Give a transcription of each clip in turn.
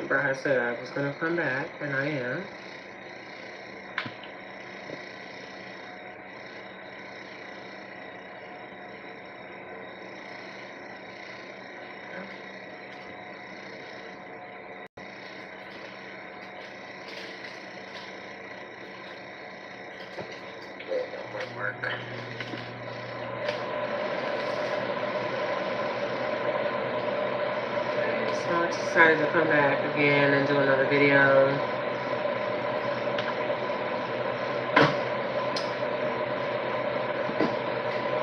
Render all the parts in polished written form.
Remember I said I was going to come back, and I am. Work. So I decided to come back again and do another video.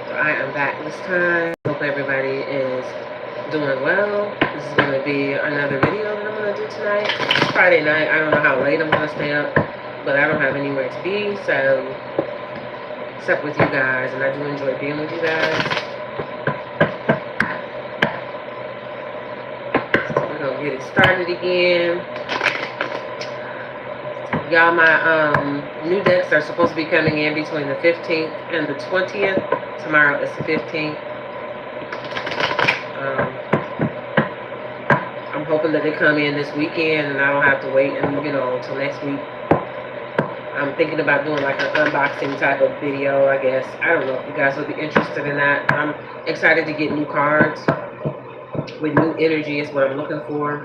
So I am back this time. Hope everybody is doing well. This is going to be another video that I'm going to do tonight. Friday night. I don't know how late I'm going to stay up, but I don't have anywhere to be, so except with you guys, and I do enjoy being with you guys. So we're going to get it started again. Y'all, my new decks are supposed to be coming in between the 15th and the 20th. Tomorrow is the 15th. I'm hoping that they come in this weekend and I don't have to wait until next week. I'm thinking about doing like an unboxing type of video, I guess. I don't know if you guys would be interested in that. I'm excited to get new cards with new energy is what I'm looking for.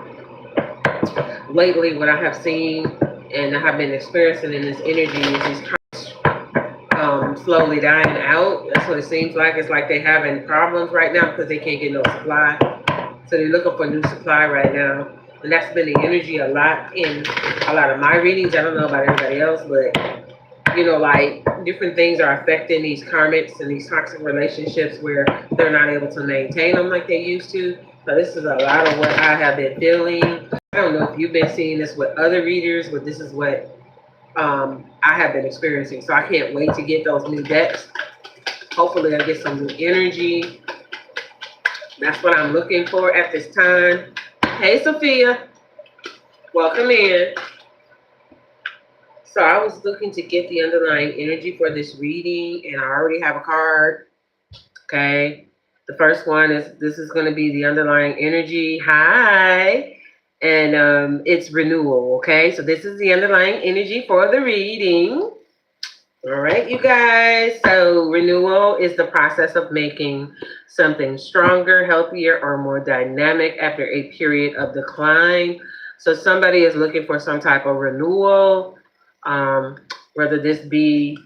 Lately, what I have seen and I have been experiencing in this energy is these cards slowly dying out. That's what it seems like. It's like they're having problems right now because they can't get no supply. So they're looking for new supply right now. And that's been the energy a lot in a lot of my readings. I don't know about everybody else, but, like different things are affecting these karmics and these toxic relationships where they're not able to maintain them like they used to. So this is a lot of what I have been feeling. I don't know if you've been seeing this with other readers, but this is what I have been experiencing. So I can't wait to get those new decks. Hopefully I'll get some new energy. That's what I'm looking for at this time. Hey, Sophia. Welcome in. So I was looking to get the underlying energy for this reading, and I already have a card. Okay. The first one this is going to be the underlying energy. Hi. And it's renewal. Okay. So this is the underlying energy for the reading. All right, you guys. So renewal is the process of making something stronger, healthier, or more dynamic after a period of decline. So somebody is looking for some type of renewal, whether this be,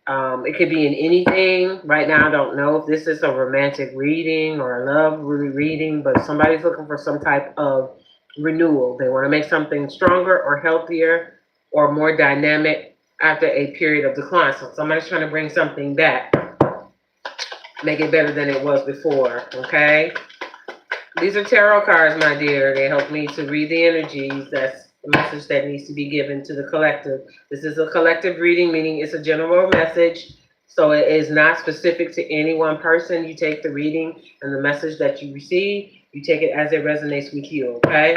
it could be in anything. Right now, I don't know if this is a romantic reading or a love reading, but somebody's looking for some type of renewal. They want to make something stronger or healthier or more dynamic after a period of decline. So somebody's trying to bring something back, make it better than it was before. Okay, these are tarot cards, my dear. They help me to read the energies. That's the message that needs to be given to the collective. This is a collective reading, meaning it's a general message, so it is not specific to any one person. You take the reading and the message that you receive, you take it as it resonates with you. Okay,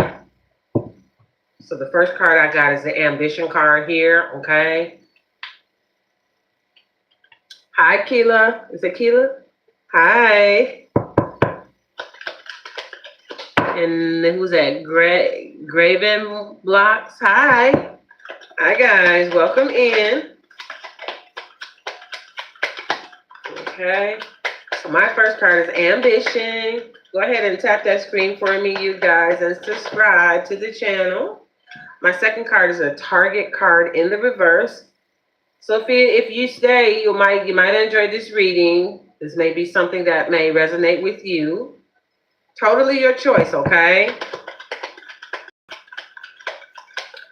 so the first card I got is the ambition card here, okay? Hi, Keela. Is it Keela? Hi. And who's that? Graven Blocks. Hi. Hi, guys. Welcome in. Okay. So my first card is ambition. Go ahead and tap that screen for me, you guys, and subscribe to the channel. My second card is a target card in the reverse. Sophia, if you stay, you might enjoy this reading. This may be something that may resonate with you. Totally your choice, okay?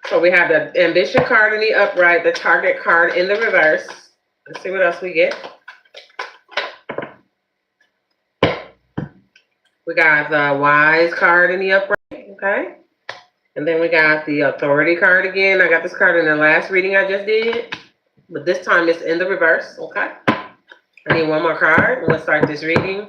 So we have the ambition card in the upright, the target card in the reverse. Let's see what else we get. We got the wise card in the upright, okay? And then we got the authority card again. I got this card in the last reading I just did, but this time it's in the reverse, okay? I need one more card. Let's start this reading.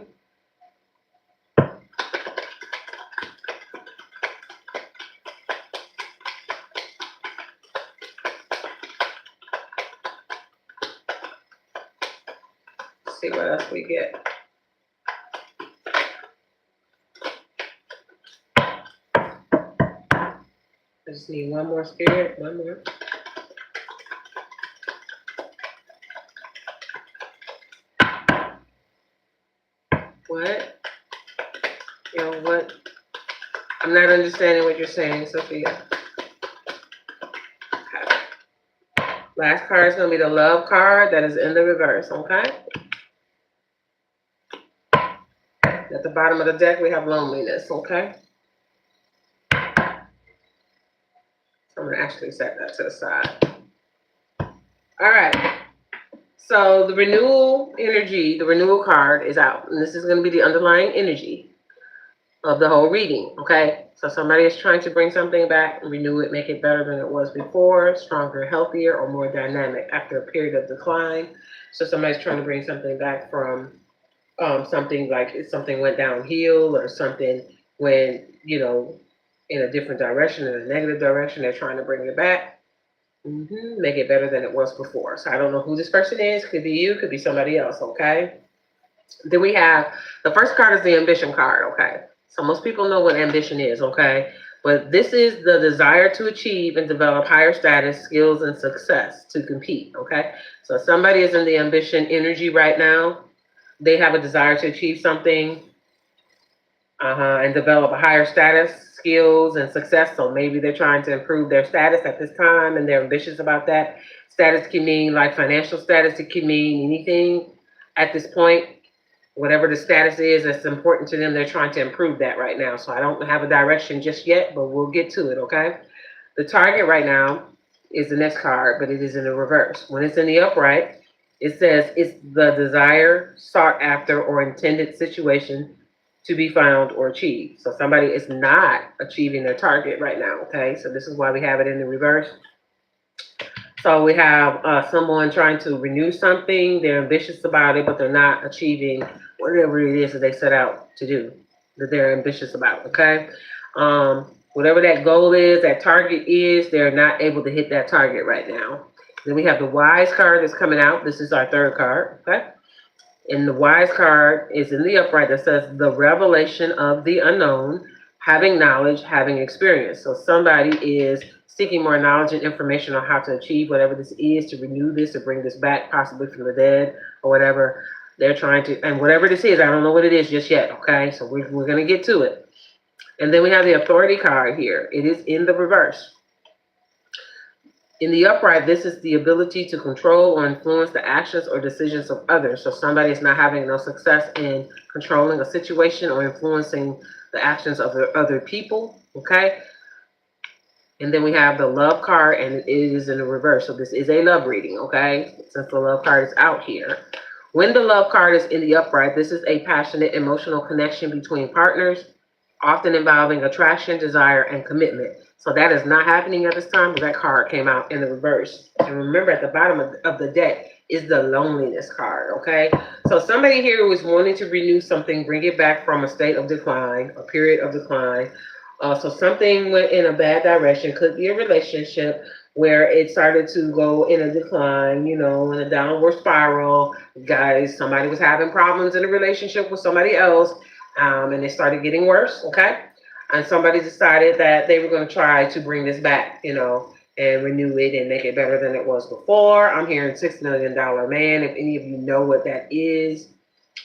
Let's see what else we get. I just need one more spirit, one more. What? What? I'm not understanding what you're saying, Sophia. Okay. Last card is going to be the love card that is in the reverse, okay? At the bottom of the deck, we have loneliness, okay? So I'm going to actually set that to the side. All right. So the renewal energy, the renewal card is out. And this is going to be the underlying energy of the whole reading, okay? So somebody is trying to bring something back, renew it, make it better than it was before, stronger, healthier, or more dynamic after a period of decline. So somebody's trying to bring something back from something like something went downhill or something went, in a different direction, in a negative direction. They're trying to bring it back, make it better than it was before. So I don't know who this person is. Could be you, could be somebody else, okay? Then we have, the first card is the ambition card, okay? So most people know what ambition is, okay? But this is the desire to achieve and develop higher status, skills, and success to compete, okay? So if somebody is in the ambition energy right now, they have a desire to achieve something and develop a higher status, skills, and success. So maybe they're trying to improve their status at this time and they're ambitious about that. Status can mean like financial status. It can mean anything at this point. Whatever the status is that's important to them, they're trying to improve that right now. So I don't have a direction just yet, but we'll get to it, okay? The target right now is the next card, but it is in the reverse. When it's in the upright, it says it's the desire, sought after, or intended situation to be found or achieved. So somebody is not achieving their target right now, okay? So this is why we have it in the reverse. So we have someone trying to renew something. They're ambitious about it, but they're not achieving whatever it is that they set out to do, that they're ambitious about, okay? Whatever that goal is, that target is, they're not able to hit that target right now. Then we have the wise card that's coming out. This is our third card, okay? And the wise card is in the upright that says the revelation of the unknown, having knowledge, having experience. So somebody is seeking more knowledge and information on how to achieve whatever this is, to renew this, to bring this back, possibly from the dead or whatever they're trying to, and whatever this is, I don't know what it is just yet, okay? So we're going to get to it. And then we have the authority card here. It is in the reverse. In the upright, this is the ability to control or influence the actions or decisions of others. So somebody is not having no success in controlling a situation or influencing the actions of other people, okay? And then we have the love card, and it is in the reverse. So this is a love reading, okay? Since the love card is out here. When the love card is in the upright, this is a passionate emotional connection between partners, often involving attraction, desire, and commitment. So that is not happening at this time, because that card came out in the reverse. And remember, at the bottom of the deck is the loneliness card, okay? So somebody here who is wanting to renew something, bring it back from a state of decline, a period of decline. So something went in a bad direction. Could be a relationship where it started to go in a decline, in a downward spiral. Guys, somebody was having problems in a relationship with somebody else, and it started getting worse, okay? And somebody decided that they were going to try to bring this back, and renew it and make it better than it was before. I'm hearing $6 million man. If any of you know what that is,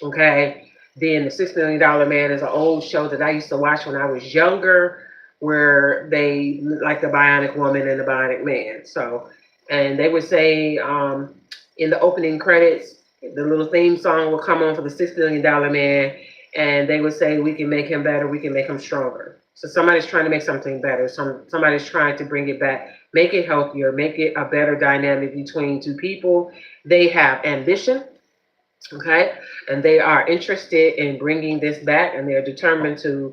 okay? Then the $6 Million Man is an old show that I used to watch when I was younger, where they like the Bionic Woman and the Bionic Man. So, and they would say in the opening credits, the little theme song would come on for the $6 Million Man, and they would say, "We can make him better, we can make him stronger." So somebody's trying to make something better. Somebody's trying to bring it back, make it healthier, make it a better dynamic between two people. They have ambition. Okay, and they are interested in bringing this back, and they're determined to,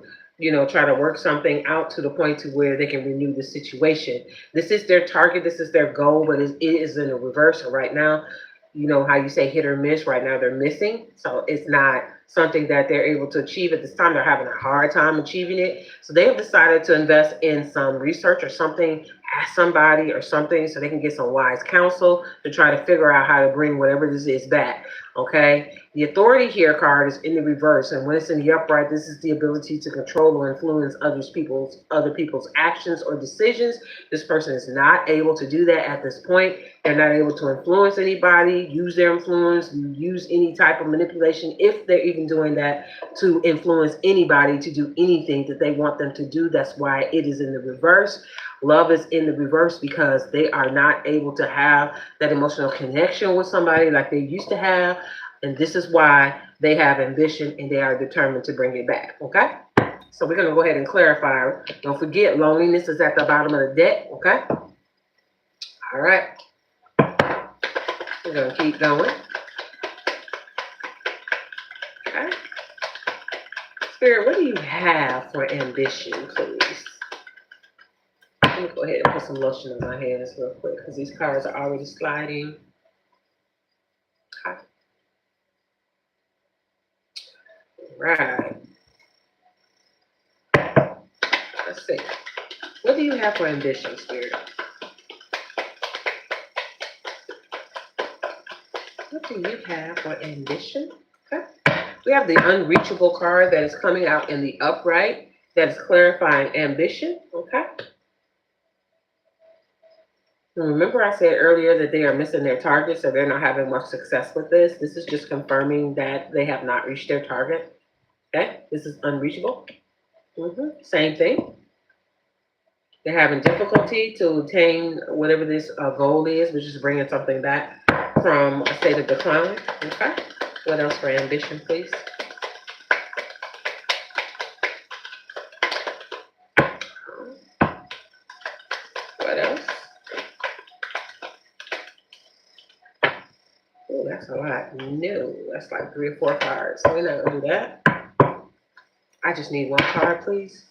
try to work something out to the point to where they can renew the situation. This is their target, this is their goal, but it is in a reversal right now. You know how you say hit or miss? Right now they're missing, so it's not something that they're able to achieve at this time. They're having a hard time achieving it. So they have decided to invest in some research or something, ask somebody or something so they can get some wise counsel to try to figure out how to bring whatever this is back. Okay. The authority here card is in the reverse, and when it's in the upright, this is the ability to control or influence other people's actions or decisions. This person is not able to do that at this point. They're not able to influence anybody, use their influence, use any type of manipulation, if they're even doing that, to influence anybody to do anything that they want them to do. That's why it is in the reverse. Love is in the reverse because they are not able to have that emotional connection with somebody like they used to have. And this is why they have ambition and they are determined to bring it back. Okay? So we're going to go ahead and clarify. Don't forget, loneliness is at the bottom of the deck. Okay? All right. We're going to keep going. Okay? Spirit, what do you have for ambition, please? Let me go ahead and put some lotion on my hands real quick because these cards are already sliding. Okay. Right. Let's see. What do you have for ambition, Spirit? What do you have for ambition? Okay. We have the unreachable card that is coming out in the upright that is clarifying ambition. Okay. And remember I said earlier that they are missing their target, so they're not having much success with this. This is just confirming that they have not reached their target. Okay, this is unreachable. Same thing. They're having difficulty to attain whatever this goal is, which is bringing something back from a state of decline. Okay. What else for ambition, please? What else? Oh, that's a lot. No, that's like 3 or 4 cards. So we're not gonna do that. I just need 1 card, please.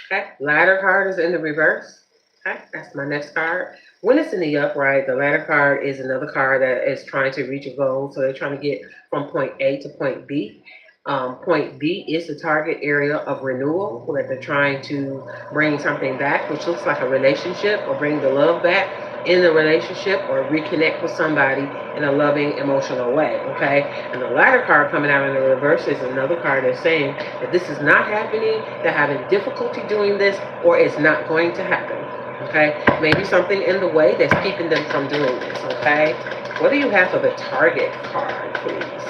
Okay, ladder card is in the reverse. Okay, that's my next card. When it's in the upright, the ladder card is another card that is trying to reach a goal. So they're trying to get from point A to point B. Point B is the target area of renewal, that they're trying to bring something back, which looks like a relationship, or bring the love back in the relationship, or reconnect with somebody in a loving, emotional way. Okay, and the ladder card coming out in the reverse is another card that's saying that this is not happening, they're having difficulty doing this, or it's not going to happen. Okay, maybe something in the way that's keeping them from doing this. Okay, what do you have for the target card, please?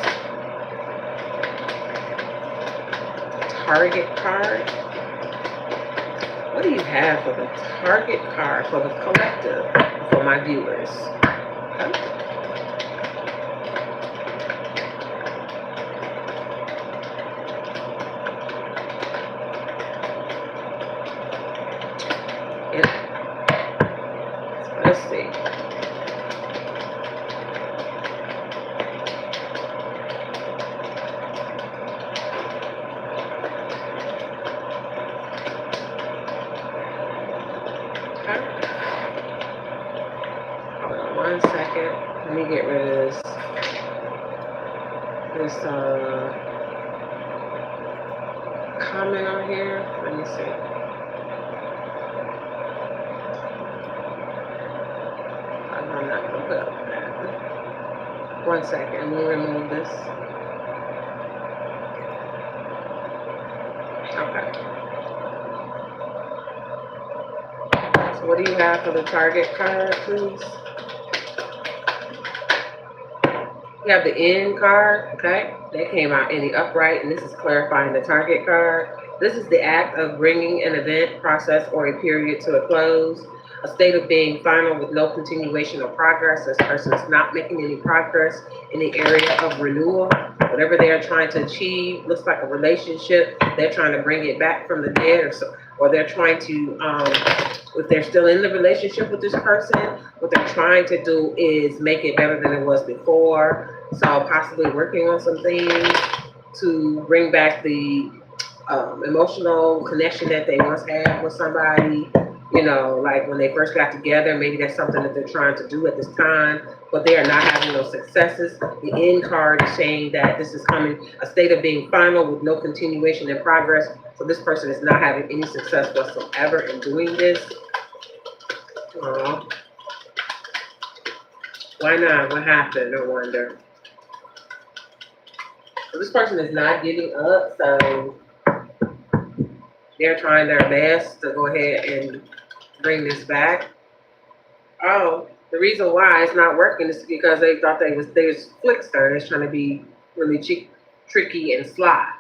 Target card. What do you have for the target card for the collective, for my viewers? Okay. Let's see. Hold on 1 second. Let me get rid of this comment on here. Let me see. I'm not gonna put up that. 1 second. Let me remove this. Okay. So what do you have for the target card, please? You have the end card, okay? That came out in the upright, and this is clarifying the target card. This is the act of bringing an event, process, or a period to a close. A state of being final with no continuation or progress. This person is not making any progress in the area of renewal. Whatever they are trying to achieve looks like a relationship. They're trying to bring it back from the dead, or they're trying to, if they're still in the relationship with this person, what they're trying to do is make it better than it was before. So possibly working on some things to bring back the emotional connection that they once had with somebody. You know, like when they first got together, maybe that's something that they're trying to do at this time, but they are not having no successes. The end card is saying that this is coming a state of being final with no continuation in progress. So this person is not having any success whatsoever in doing this. Why not? What happened? I wonder. So this person is not giving up, so they're trying their best to go ahead and bring this back. Oh, the reason why it's not working is because they thought they was flickster. It's trying to be really tricky and sly.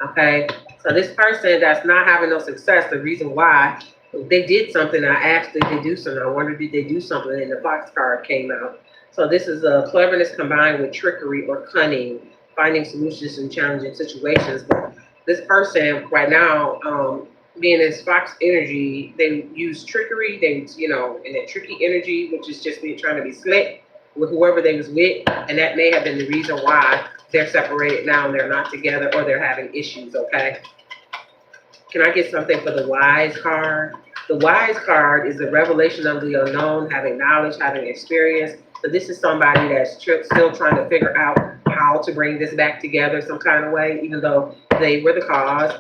Okay, so this person that's not having no success, the reason why they did something, I asked, did they do something? I wondered, did they do something? And the box card came out. So this is a cleverness combined with trickery or cunning, finding solutions in challenging situations. But this person right now, being this fox energy, they use trickery. They, you know, and that tricky energy, which is just being trying to be slick with whoever they was with, and that may have been the reason why they're separated now and they're not together, or they're having issues. Okay. Can I get something for the wise card? The wise card is the revelation of the unknown, having knowledge, having experience. So this is somebody that's still trying to figure out how to bring this back together some kind of way, even though they were the cause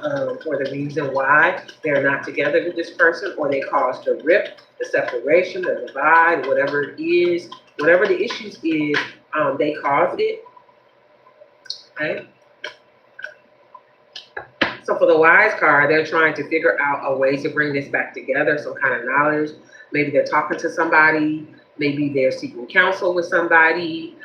or the reason why they're not together with this person, or they caused the rift, the separation, the divide, whatever it is, whatever the issues is, they caused it. Okay. So for the wise card, they're trying to figure out a way to bring this back together, some kind of knowledge. Maybe they're talking to somebody. Maybe they're seeking counsel with somebody.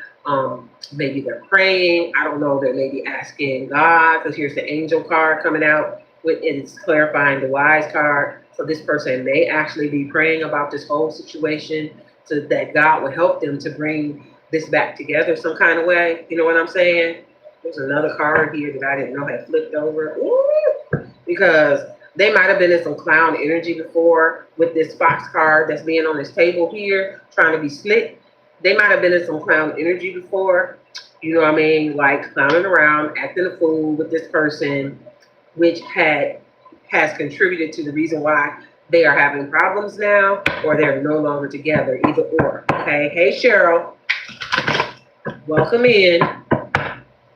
Maybe they're praying. I don't know. They may be asking God, because here's the angel card coming out. It's clarifying the wise card. So this person may actually be praying about this whole situation, so that God will help them to bring this back together some kind of way. You know what I'm saying? There's another card here that I didn't know had flipped over. Ooh, because they might have been in some clown energy before with this fox card that's being on this table here, trying to be slick. They might have been in some clown energy before, you know what I mean? Like clowning around, acting a fool with this person, which has contributed to the reason why they are having problems now, or they're no longer together, either or. Okay, hey Cheryl, welcome in.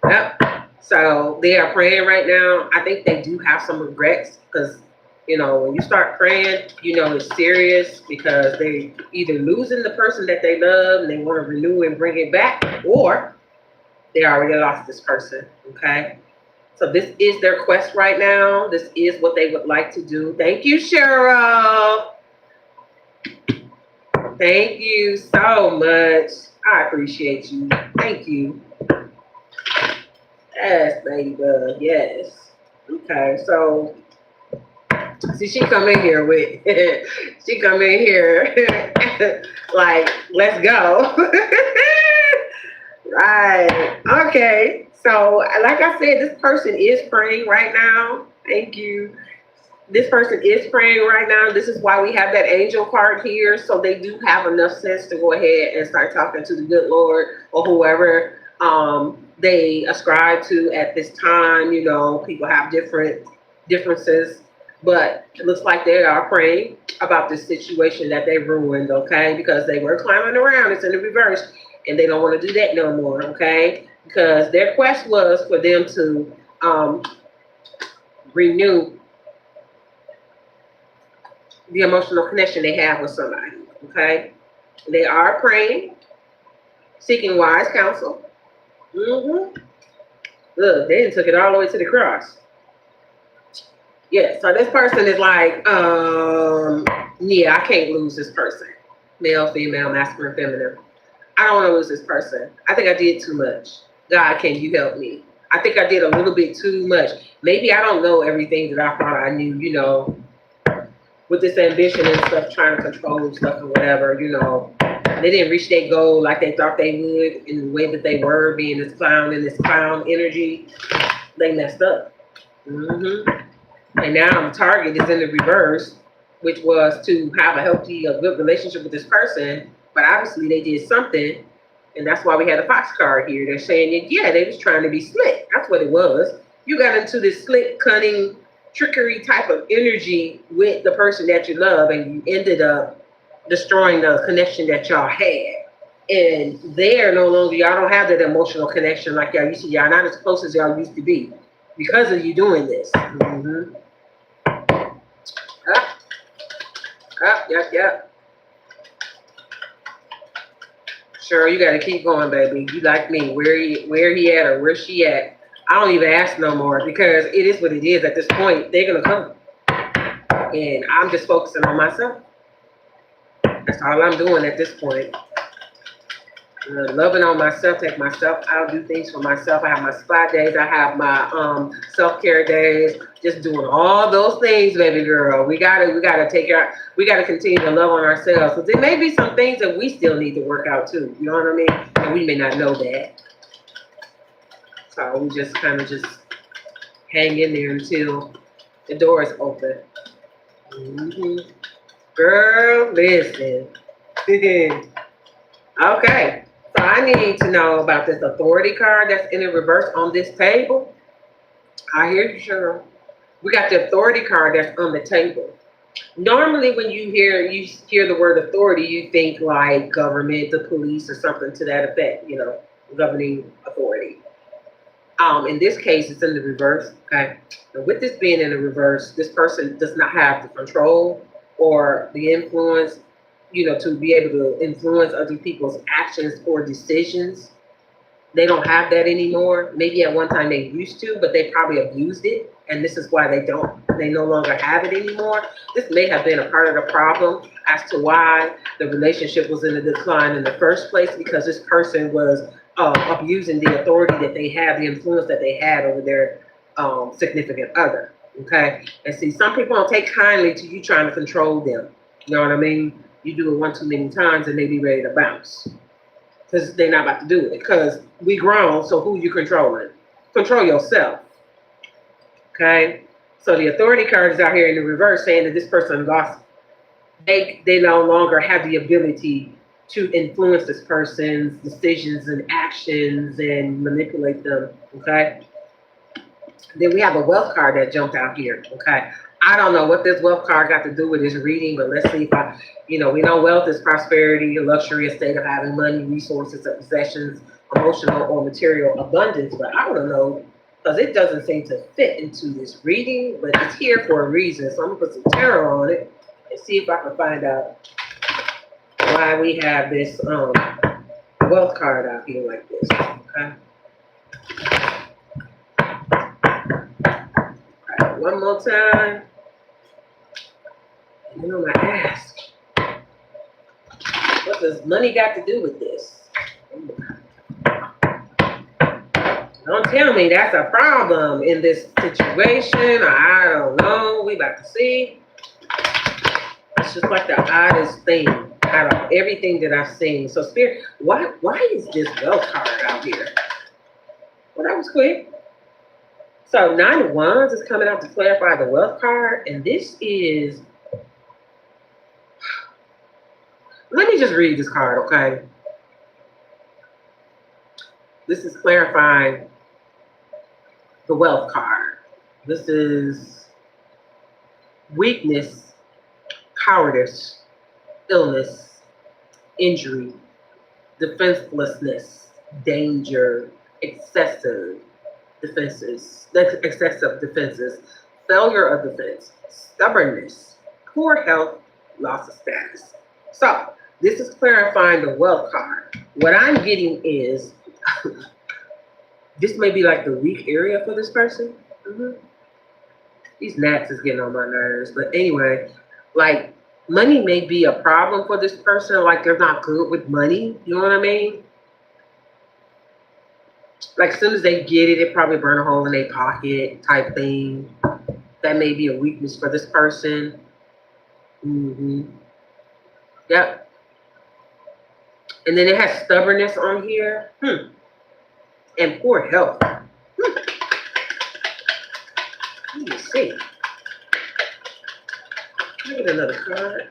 Yep. So they are praying right now. I think they do have some regrets, because, you know, when you start praying, you know it's serious, because they either losing the person that they love and they want to renew and bring it back, or they already lost this person. Okay. So this is their quest right now. This is what they would like to do. Thank you, Cheryl. Thank you so much. I appreciate you. Thank you. Yes, ladybug. Yes. Okay, so see, she come in here with she come in here like, let's go. Right. Okay. So like I said, this person is praying right now. Thank you. This person is praying right now. This is why we have that angel card here. So they do have enough sense to go ahead and start talking to the good Lord, or whoever they ascribe to at this time. You know, people have differences, but it looks like they are praying about this situation that they ruined, okay? Because they were climbing around. It's in the reverse, and they don't want to do that no more, okay? Because their quest was for them to renew the emotional connection they have with somebody, okay? They are praying, seeking wise counsel. Look, they didn't took it all the way to the cross. Yeah, so this person is like, yeah, I can't lose this person. Male, female, masculine, feminine. I don't want to lose this person. I think I did too much. God, can you help me? I think I did a little bit too much. Maybe I don't know everything that I thought I knew, you know, with this ambition and stuff, trying to control stuff and whatever, you know. They didn't reach their goal like they thought they would in the way that they were, being this clown and this clown energy. They messed up. And now the target is in the reverse, which was to have a healthy, a good relationship with this person. But obviously they did something, and that's why we had a fox card here. They're saying that, yeah, they was trying to be slick. That's what it was. You got into this slick, cunning trickery type of energy with the person that you love, and you ended up destroying the connection that y'all had. And there, no longer, y'all don't have that emotional connection like y'all used to. Y'all not as close as y'all used to be because of you doing this. Mm-hmm. Yep. Sure, you got to keep going, baby. You like me. Where he at or where she at? I don't even ask no more because it is what it is. At this point, they're gonna come, and I'm just focusing on myself. That's all I'm doing at this point. Loving on myself, take myself out, do things for myself. I have my spa days. I have my self-care days. Just doing all those things, baby girl. We gotta continue to love on ourselves. Because there may be some things that we still need to work out too. You know what I mean? And we may not know that. So we just kind of just hang in there until the door is open. Mm-hmm. Girl, listen. Okay. So I need to know about this authority card that's in the reverse on this table. I hear you, Cheryl. We got the authority card that's on the table. Normally, when you hear the word authority, you think like government, the police, or something to that effect. You know, governing authority. In this case, it's in the reverse. Okay. And with this being in the reverse, this person does not have the control or the influence, you know, to be able to influence other people's actions or decisions. They don't have that anymore. Maybe at one time they used to, but they probably abused it. And this is why they no longer have it anymore. This may have been a part of the problem as to why the relationship was in a decline in the first place, because this person was abusing the authority that they had, the influence that they had over their significant other. Okay. And see, some people don't take kindly to you trying to control them. You know what I mean? You do it one too many times and they be ready to bounce. Because they're not about to do it. Because we grown, so who you controlling? Control yourself. Okay? So the authority card is out here in the reverse saying that this person lost, they no longer have the ability to influence this person's decisions and actions and manipulate them. Okay? Then we have a wealth card that jumped out here. Okay? I don't know what this wealth card got to do with this reading, but let's see if we know wealth is prosperity, luxury, a state of having money, resources, or possessions, emotional or material abundance. But I don't know, because it doesn't seem to fit into this reading, but it's here for a reason. So I'm going to put some tarot on it and see if I can find out why we have this wealth card out here like this. Okay. All right, one more time. You know, I ask, what does money got to do with this? Don't tell me that's a problem in this situation. I don't know. We about to see. It's just like the oddest thing out of everything that I've seen. So, Spirit, why is this wealth card out here? Well, that was quick. So, 9 of Wands is coming out to clarify the wealth card, and this is. Let me just read this card, okay? This is clarifying the wealth card. This is weakness, cowardice, illness, injury, defenselessness, danger, excessive defenses, failure of defense, stubbornness, poor health, loss of status. So, this is clarifying the wealth card. What I'm getting is, this may be like the weak area for this person. Mm-hmm. These gnats is getting on my nerves. But anyway, like, money may be a problem for this person. Like, they're not good with money. You know what I mean? Like, as soon as they get it, it probably burn a hole in their pocket type thing. That may be a weakness for this person. Mm-hmm. Yep. And then it has stubbornnness on here. And poor health. Let me see. Can I get another card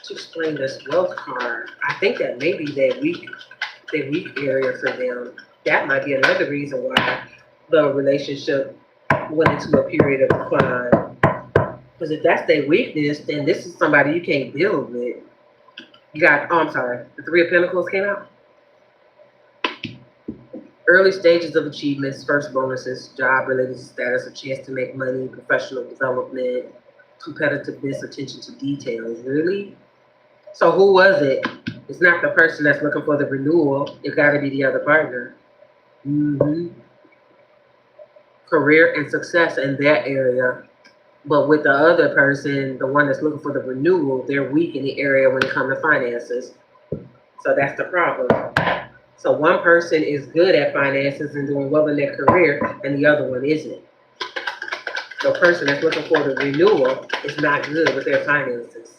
to explain this wealth card? I think that may be that weak area for them. That might be another reason why the relationship went into a period of decline. Because if that's their weakness, then this is somebody you can't build with. You got, oh, I'm sorry, the Three of Pentacles came out. Early stages of achievements, first bonuses, job-related status, a chance to make money, professional development, competitiveness, attention to details. Really? So who was it? It's not the person that's looking for the renewal. It's got to be the other partner. Career and success in that area. But with the other person, the one that's looking for the renewal, they're weak in the area when it comes to finances. So that's the problem. So one person is good at finances and doing well in their career, and the other one isn't. The person that's looking for the renewal is not good with their finances.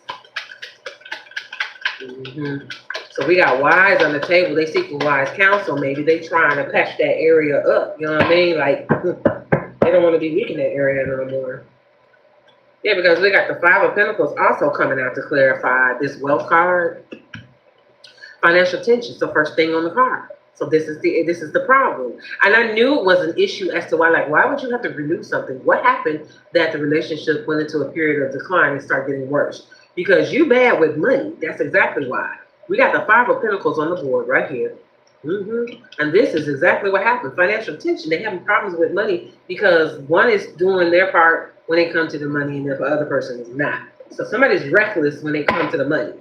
So we got wise on the table. They seeking wise counsel. Maybe they trying to patch that area up. You know what I mean? Like, they don't want to be weak in that area no more. Yeah, because we got the Five of Pentacles also coming out to clarify this wealth card. Financial tension, the first thing on the card. So this is the problem. And I knew it was an issue as to why would you have to renew something? What happened that the relationship went into a period of decline and started getting worse? Because you bad with money. That's exactly why. We got the Five of Pentacles on the board right here. And this is exactly what happened. Financial tension. They're having problems with money because one is doing their part when it comes to the money and the other person is not. So somebody's reckless when they come to the money.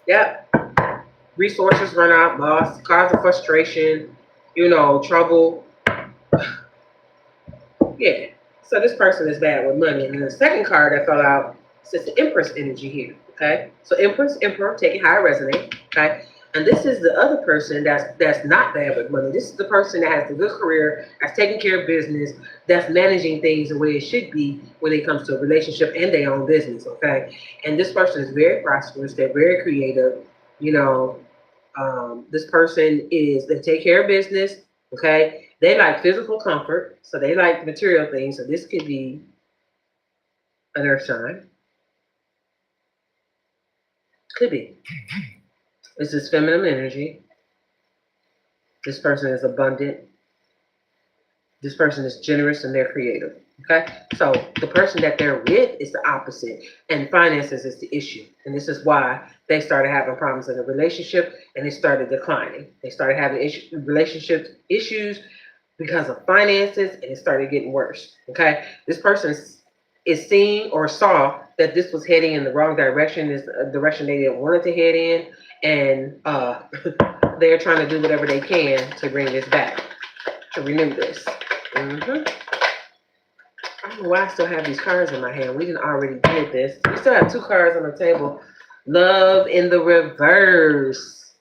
Yep. Resources run out, loss, cause of frustration, trouble. Yeah. So this person is bad with money. And then the second card that fell out says the Empress energy here. Okay. So Empress, Emperor, take it how it resonates. Okay. And this is the other person that's not bad with money. This is the person that has a good career, that's taking care of business, that's managing things the way it should be when it comes to a relationship and their own business, okay? And this person is very prosperous. They're very creative. This person they take care of business, okay? They like physical comfort, so they like material things. So this could be an earth sign. Could be. This is feminine energy. This person is abundant. This person is generous and they're creative. Okay? So the person that they're with is the opposite. And finances is the issue. And this is why they started having problems in the relationship and they started declining. They started having relationship issues because of finances and it started getting worse. Okay? This person is seeing or saw that this was heading in the wrong direction, this direction they didn't want it to head in. And they're trying to do whatever they can to bring this back, to renew this. I don't know why I still have these cards in my hand. We didn't already did this. We still have two cards on the table. Love in the reverse.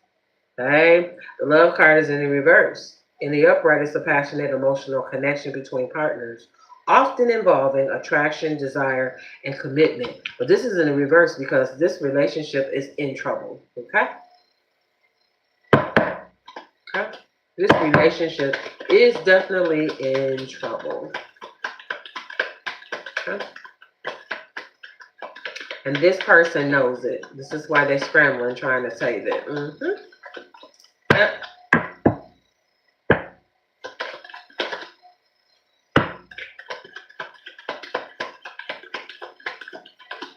Okay? The love card is in the reverse. In the upright, it's a passionate emotional connection between partners, often involving attraction, desire, and commitment. But this is in the reverse because this relationship is in trouble. Okay? Okay? This relationship is definitely in trouble. Okay? And this person knows it. This is why they're scrambling, trying to save it. Yep.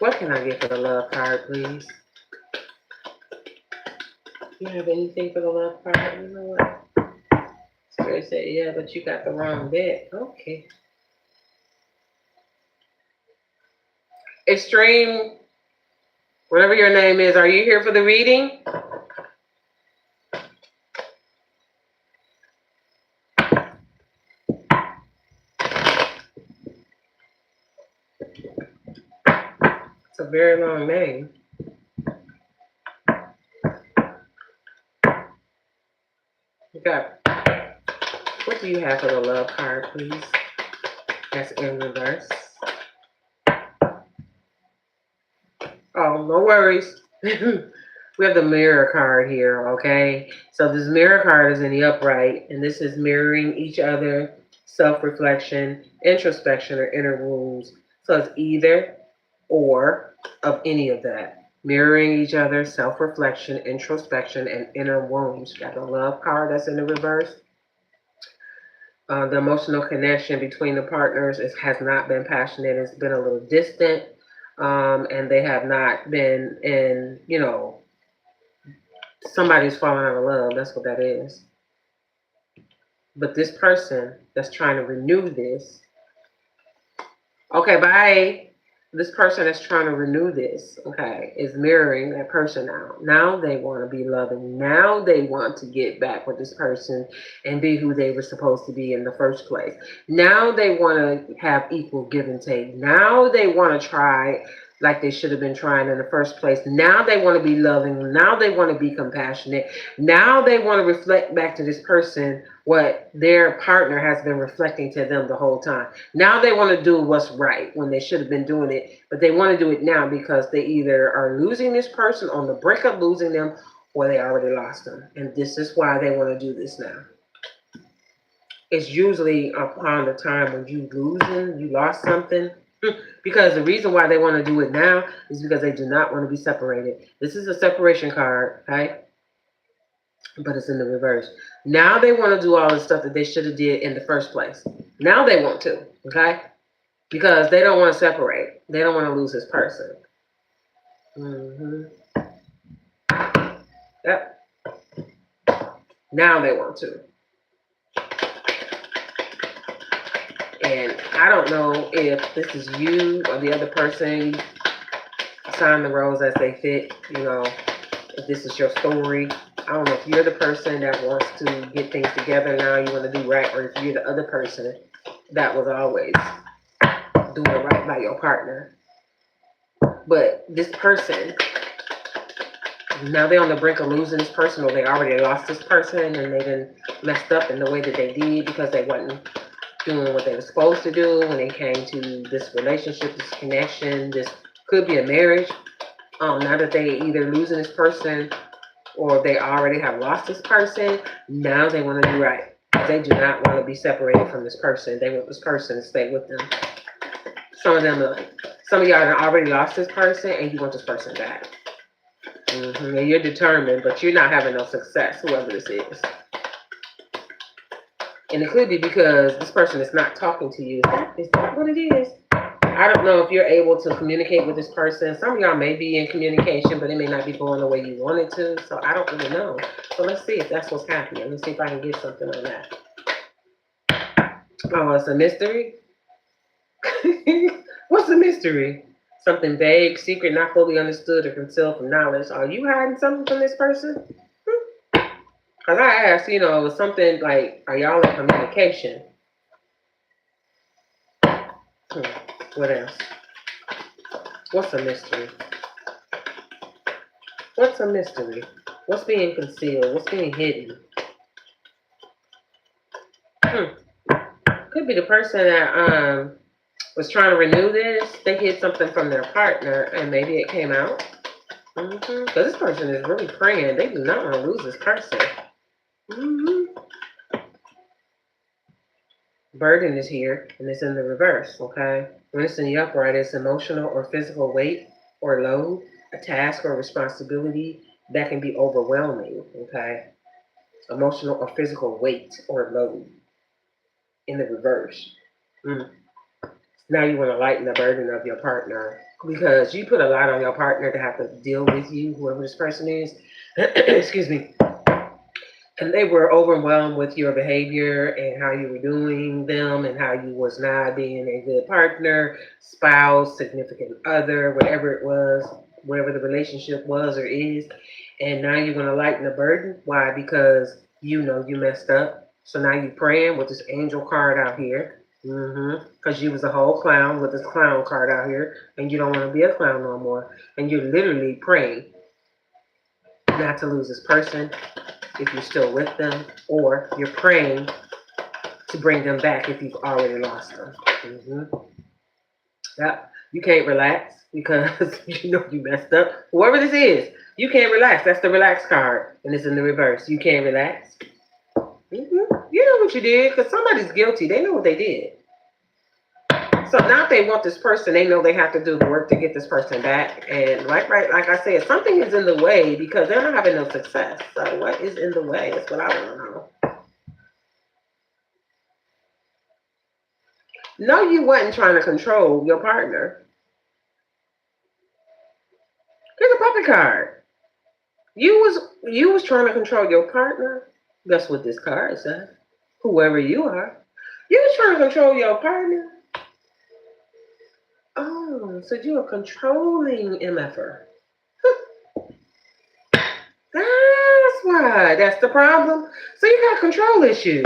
What can I get for the love card, please? You have anything for the love card? You know what? Spirit said, yeah, but you got the wrong deck. Okay. Extreme, whatever your name is, are you here for the reading? It's a very long name. Okay. What do you have for the love card, please? That's in reverse. Oh, no worries. We have the mirror card here, okay? So this mirror card is in the upright, and this is mirroring each other, self-reflection, introspection, or inner wounds. So it's either or of any of that. Mirroring each other, self-reflection, introspection, and inner wounds. Got the love card that's in the reverse. The emotional connection between the partners has not been passionate. It's been a little distant. And they have not been in, somebody's falling out of love. That's what that is. But this person that's trying to renew this, okay, bye. This person that's trying to renew this, okay, is mirroring that person now. Now they want to be loving. Now they want to get back with this person and be who they were supposed to be in the first place. Now they want to have equal give and take. Now they want to try like they should have been trying in the first place. Now they want to be loving. Now they want to be compassionate. Now they want to reflect back to this person what their partner has been reflecting to them the whole time. Now they want to do what's right when they should have been doing it, but they want to do it now because they either are losing this person, on the brink of losing them, or they already lost them. And this is why they want to do this now. It's usually upon the time when you lost something. Because the reason why they want to do it now is because they do not want to be separated. This is a separation card, okay? But it's in the reverse. Now they want to do all the stuff that they should have did in the first place. Now they want to, okay? Because they don't want to separate. They don't want to lose this person. Yep. Now they want to. And I don't know if this is you or the other person. Sign the roles as they fit, if this is your story. I don't know if you're the person that wants to get things together now, you want to do right, or if you're the other person that was always doing right by your partner. But this person, now they're on the brink of losing this person, or they already lost this person and they done messed up in the way that they did because they wasn't doing what they were supposed to do when it came to this relationship, this connection. This could be a marriage. Now that they either losing this person or they already have lost this person, now they want to do right. They do not want to be separated from this person. They want this person to stay with them. Some of y'all have already lost this person and you want this person back. And you're determined, but you're not having no success, whoever this is. And it could be because this person is not talking to you. Is that what it is? I don't know if you're able to communicate with this person. Some of y'all may be in communication, but it may not be going the way you want it to. So I don't really know. So let's see if that's what's happening. Let's see if I can get something on that. Oh, it's a mystery? What's a mystery? Something vague, secret, not fully understood, or concealed from knowledge. Are you hiding something from this person? Because I asked, something like, are y'all in communication? What else? What's a mystery? What's a mystery? What's being concealed? What's being hidden? Could be the person that was trying to renew this. They hid something from their partner and maybe it came out. Because this person is really praying. They do not want to lose this person. Burden is here and it's in the reverse, okay? When it's in the upright, it's emotional or physical weight or load, a task or responsibility that can be overwhelming, okay? Emotional or physical weight or load in the reverse. Now you want to lighten the burden of your partner because you put a lot on your partner to have to deal with you, whoever this person is. Excuse me. And they were overwhelmed with your behavior and how you were doing them and how you was not being a good partner, spouse, significant other, whatever it was, whatever the relationship was or is. And now you're going to lighten the burden. Why? Because you know you messed up. So now you're praying with this angel card out here. Because you was a whole clown with this clown card out here. And you don't want to be a clown no more. And you're literally praying not to lose this person if you're still with them, or you're praying to bring them back if you've already lost them. Yep. You can't relax because you know you messed up. Whoever this is, you can't relax. That's the relax card, and it's in the reverse. You can't relax. You know what you did because somebody's guilty. They know what they did. So now if they want this person, they know they have to do the work to get this person back. And like I said, something is in the way because they're not having no success. So what is in the way is what I want to know. No, you wasn't trying to control your partner. Here's a puppy card. You was trying to control your partner. That's what this card says. Whoever you are. You was trying to control your partner. Oh, so you're a controlling MFer. That's why. That's the problem. So you got control issues.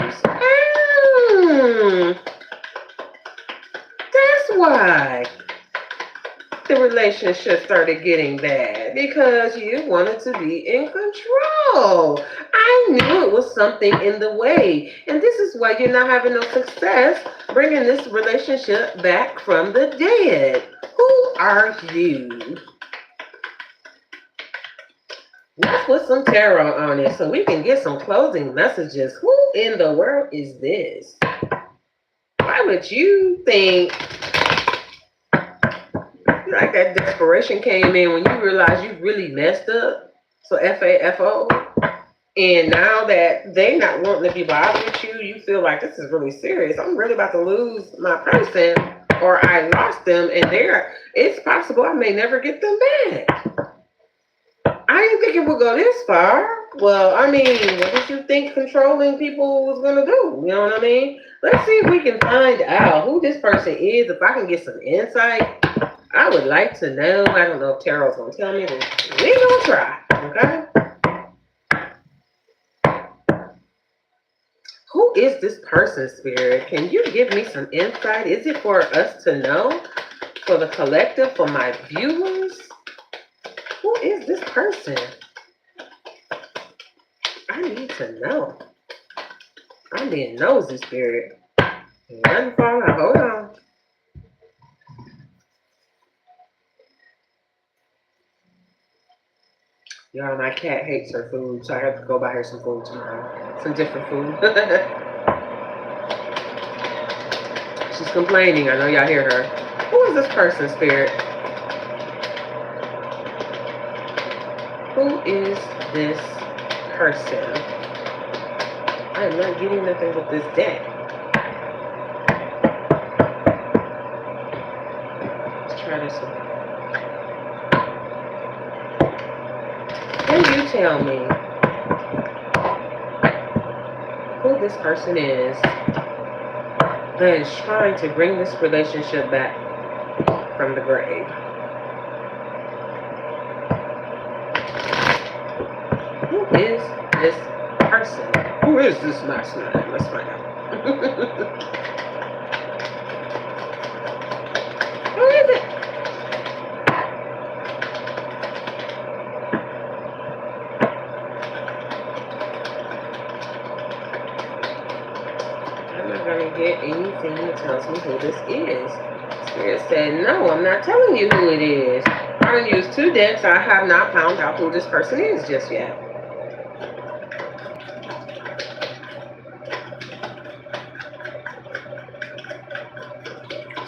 That's why the relationship started getting bad, because you wanted to be in control. I knew it was something in the way. And this is why you're not having no success bringing this relationship back from the dead. Who are you? Let's put some tarot on it so we can get some closing messages. Who in the world is this? Why would you think like that desperation came in when you realized you really messed up? So FAFO. And now that they not wanting to be bothered with you, you feel like this is really serious. I'm really about to lose my person, or I lost them, and it's possible I may never get them back. I didn't think it would go this far. Well, I mean, what did you think controlling people was going to do? You know what I mean? Let's see if we can find out who this person is. If I can get some insight, I would like to know. I don't know if Tarot's going to tell me, but we're going to try, okay? Who is this person, Spirit? Can you give me some insight? Is it for us to know? For the collective, for my viewers? Who is this person? I need to know. I'm being nosy, Spirit. Nothing falling out. Hold on. Y'all, my cat hates her food, so I have to go buy her some food tomorrow. Some different food. She's complaining. I know y'all hear her. Who is this person, Spirit? Who is this person? I am not getting nothing with this deck. Let's try this one. Can you tell me who this person is that is trying to bring this relationship back from the grave? Who is this person? Who is this mastermind? Let's find out. Who is it? I'm not going to get anything that tells me who this is. Spirit said, no, I'm not telling you who it is. I'm going to use 2 decks. I have not found out who this person is just yet.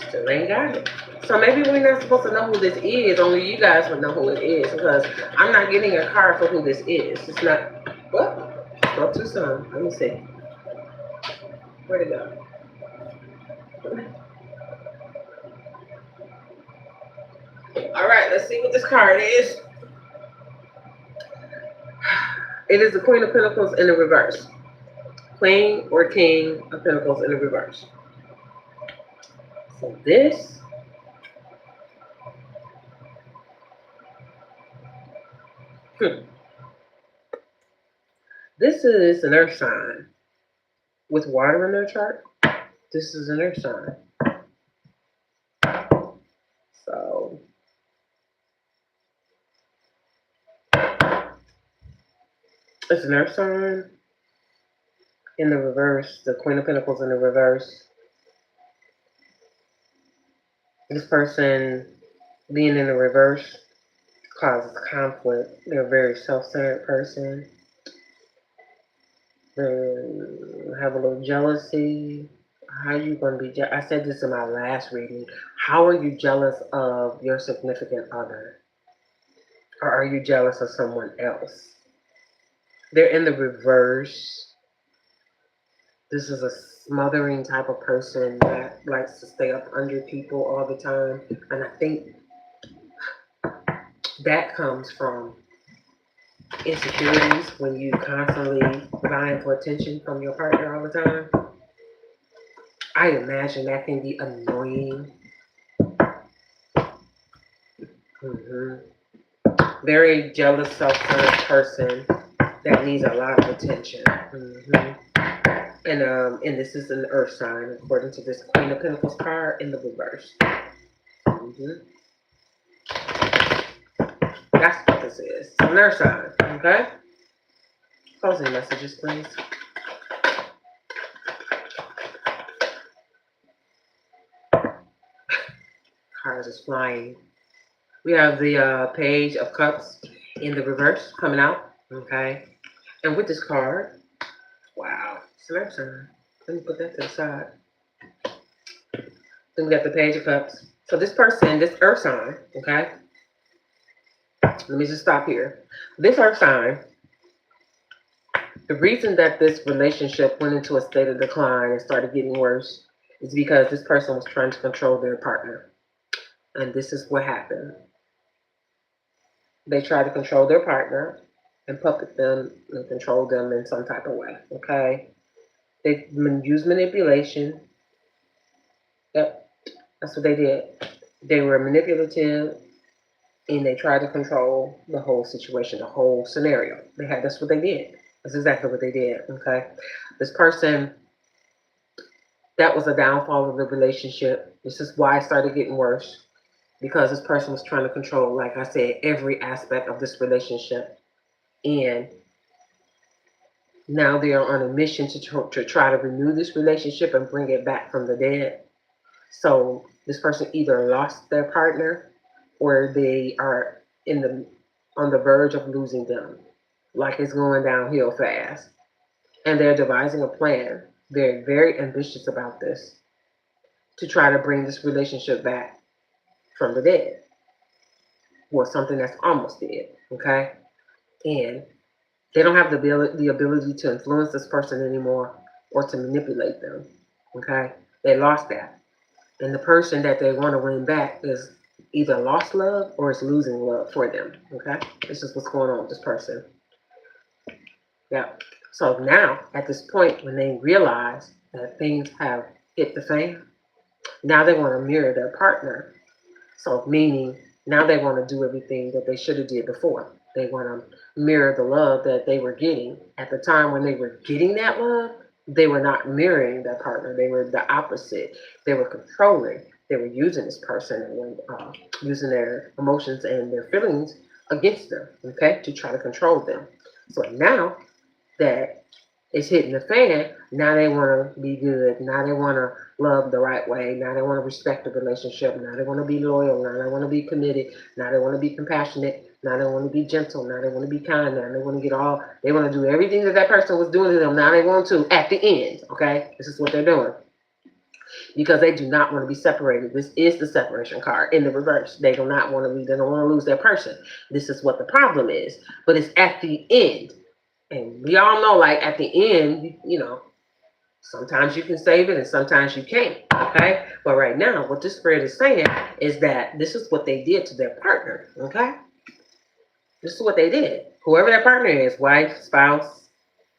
Still ain't got it. So maybe we're not supposed to know who this is. Only you guys would know who it is, because I'm not getting a card for who this is. It's not. What? Spoke too soon. Let me see. Where'd it go? All right, let's see what this card is. It is the Queen of Pentacles in the reverse. Queen or King of Pentacles in the reverse. So this this is an earth sign with water in their chart. This is an earth sign. So it's an earth sign in the reverse, the Queen of Pentacles in the reverse. This person being in the reverse causes conflict. They're a very self-centered person. They have a little jealousy. How are you going to be I said this in my last reading. How are you jealous of your significant other? Or are you jealous of someone else? They're in the reverse. This is a smothering type of person that likes to stay up under people all the time. And I think that comes from insecurities when you constantly vying for attention from your partner all the time. I imagine that can be annoying. hmm Very jealous, self-centered person that needs a lot of attention. And this is an earth sign, according to this Queen of Pentacles card in the reverse. hmm That's what this is. An earth sign, okay? Closing messages, please. Cards is flying. We have the Page of Cups in the reverse coming out, okay? And with this card, wow, it's an earth sign. Let me put that to the side. Then we got the Page of Cups. So this person, this earth sign, okay? Let me just stop here. This earth sign, the reason that this relationship went into a state of decline and started getting worse is because this person was trying to control their partner. And this is what happened. They tried to control their partner and puppet them and control them in some type of way, okay? They used manipulation. Yep, that's what they did. They were manipulative and they tried to control the whole situation, the whole scenario. That's what they did. That's exactly what they did, okay? This person, that was a downfall of the relationship. This is why it started getting worse, because this person was trying to control, like I said, every aspect of this relationship. And now they are on a mission to try to renew this relationship and bring it back from the dead. So this person either lost their partner or they are on the verge of losing them. Like it's going downhill fast. And they're devising a plan. They're very ambitious about this to try to bring this relationship back from the dead. Or something that's almost dead. Okay? And they don't have the ability to influence this person anymore or to manipulate them. Okay? They lost that. And the person that they want to win back is either lost love or is losing love for them. Okay? This is what's going on with this person. Yeah. So now, at this point, when they realize that things have hit the fan, now they want to mirror their partner. So meaning, now they want to do everything that they should have did before. They want to mirror the love that they were getting. At the time when they were getting that love, they were not mirroring their partner. They were the opposite. They were controlling. They were using this person and using their emotions and their feelings against them, okay, to try to control them. So now that it's hitting the fan, now they want to be good. Now they want to love the right way. Now they want to respect the relationship. Now they want to be loyal. Now they want to be committed. Now they want to be compassionate. Now they want to be gentle. Now they want to be kind. Now they want to they want to do everything that person was doing to them. Now they want to at the end, okay? This is what they're doing. Because they do not want to be separated. This is the separation card in the reverse. They do not want to they don't want to lose their person. This is what the problem is. But it's at the end. And we all know, like, at the end, sometimes you can save it and sometimes you can't, okay? But right now, what this spread is saying is that this is what they did to their partner, okay? This is what they did. Whoever their partner is, wife, spouse,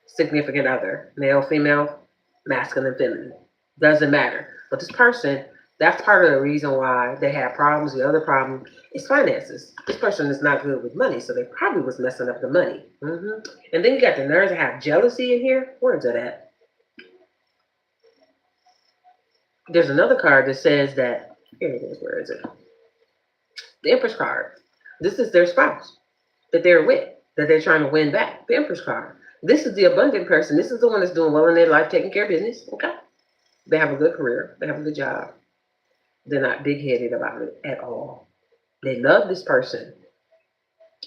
significant other, male, female, masculine, feminine, doesn't matter. But this person, that's part of the reason why they had problems. The other problem is finances. This person is not good with money, so they probably was messing up the money. And then you got the nerves to have jealousy in here. Where's it at? There's another card that says that, here it is, where is it? The Empress card. This is their spouse that they're with, that they're trying to win back. The Empress card. This is the abundant person. This is the one that's doing well in their life, taking care of business, okay? They have a good career. They have a good job. They're not big-headed about it at all. They love this person.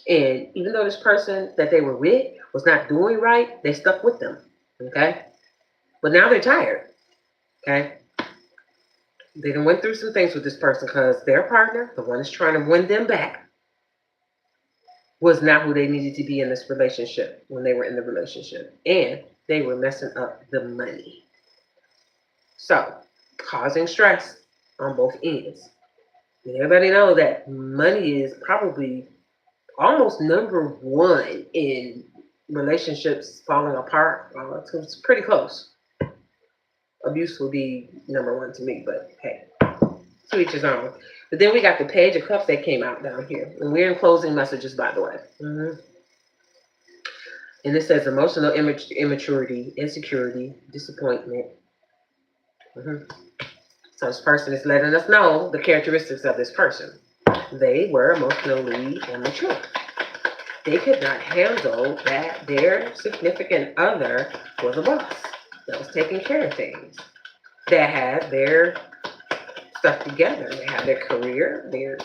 And even though this person that they were with was not doing right, they stuck with them, okay? But now they're tired, okay? They done went through some things with this person because their partner, the one that's trying to win them back, was not who they needed to be in this relationship when they were in the relationship. And they were messing up the money. So, causing stress on both ends. And everybody knows that money is probably almost number one in relationships falling apart. It's pretty close. Abuse would be number one to me, but hey, to each his own. But then we got the Page of Cups that came out down here. And we're in closing messages, by the way. And it says emotional immaturity, insecurity, disappointment. So this person is letting us know the characteristics of this person. They were emotionally immature. They could not handle that their significant other was a boss that was taking care of things, that had their stuff together. They had their career, their,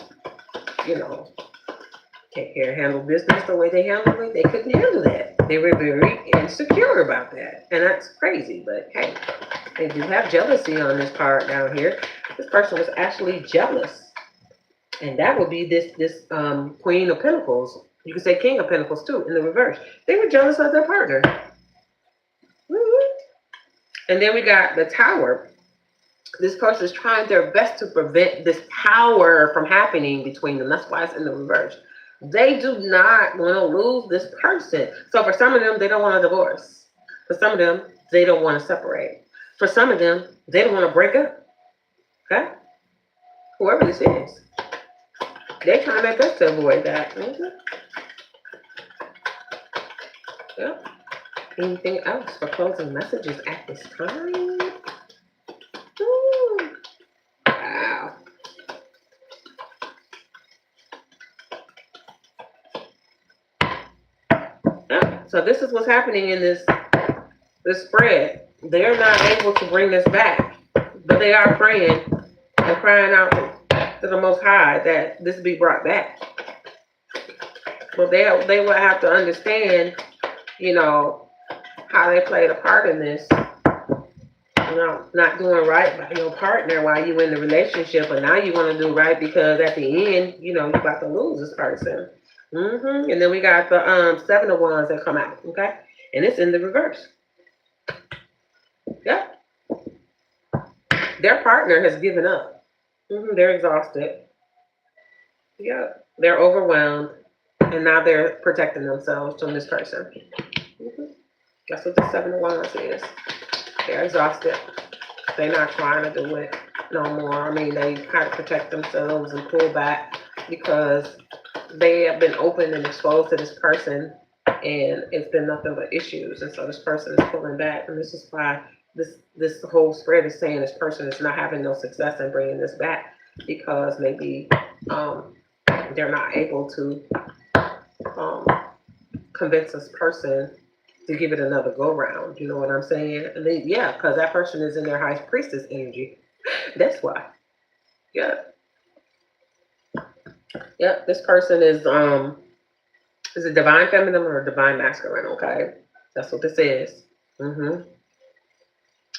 take care, handle business the way they handled it. They couldn't handle that. They were very insecure about that. And that's crazy, but hey, they do have jealousy on this part down here. This person was actually jealous. And that would be this Queen of Pentacles. You could say King of Pentacles too, in the reverse. They were jealous of their partner. And then we got the Tower. This person is trying their best to prevent this power from happening between them. That's why it's in the reverse. They do not want to lose this person. So for some of them, they don't want a divorce. For some of them, they don't want to separate. For some of them, they don't want to break up. Okay? Whoever this is, they're trying their best to avoid that. Yep. Anything else for closing messages at this time? Wow. Yep. So this is what's happening in this spread. They're not able to bring this back, but they are praying and crying out to the Most High that this be brought back. But they will have to understand, how they played a part in this. Not doing right by your partner while you in the relationship, but now you want to do right because at the end, you're about to lose this person. And then we got the 7 of Wands that come out, okay? And it's in the reverse. Yep. Their partner has given up. They're exhausted. Yep. They're overwhelmed. And now they're protecting themselves from this person. That's what the 7 of Wands is. They're exhausted. They're not trying to do it no more. I mean, they kind of protect themselves and pull back because they have been open and exposed to this person, and it's been nothing but issues. And so this person is pulling back, and this is why this whole spread is saying this person is not having no success in bringing this back because maybe they're not able to convince this person to give it another go round. You know what I'm saying? And because that person is in their high priestess energy. That's why. Yeah. Yep, this person is a divine feminine or a divine masculine, okay? That's what this is.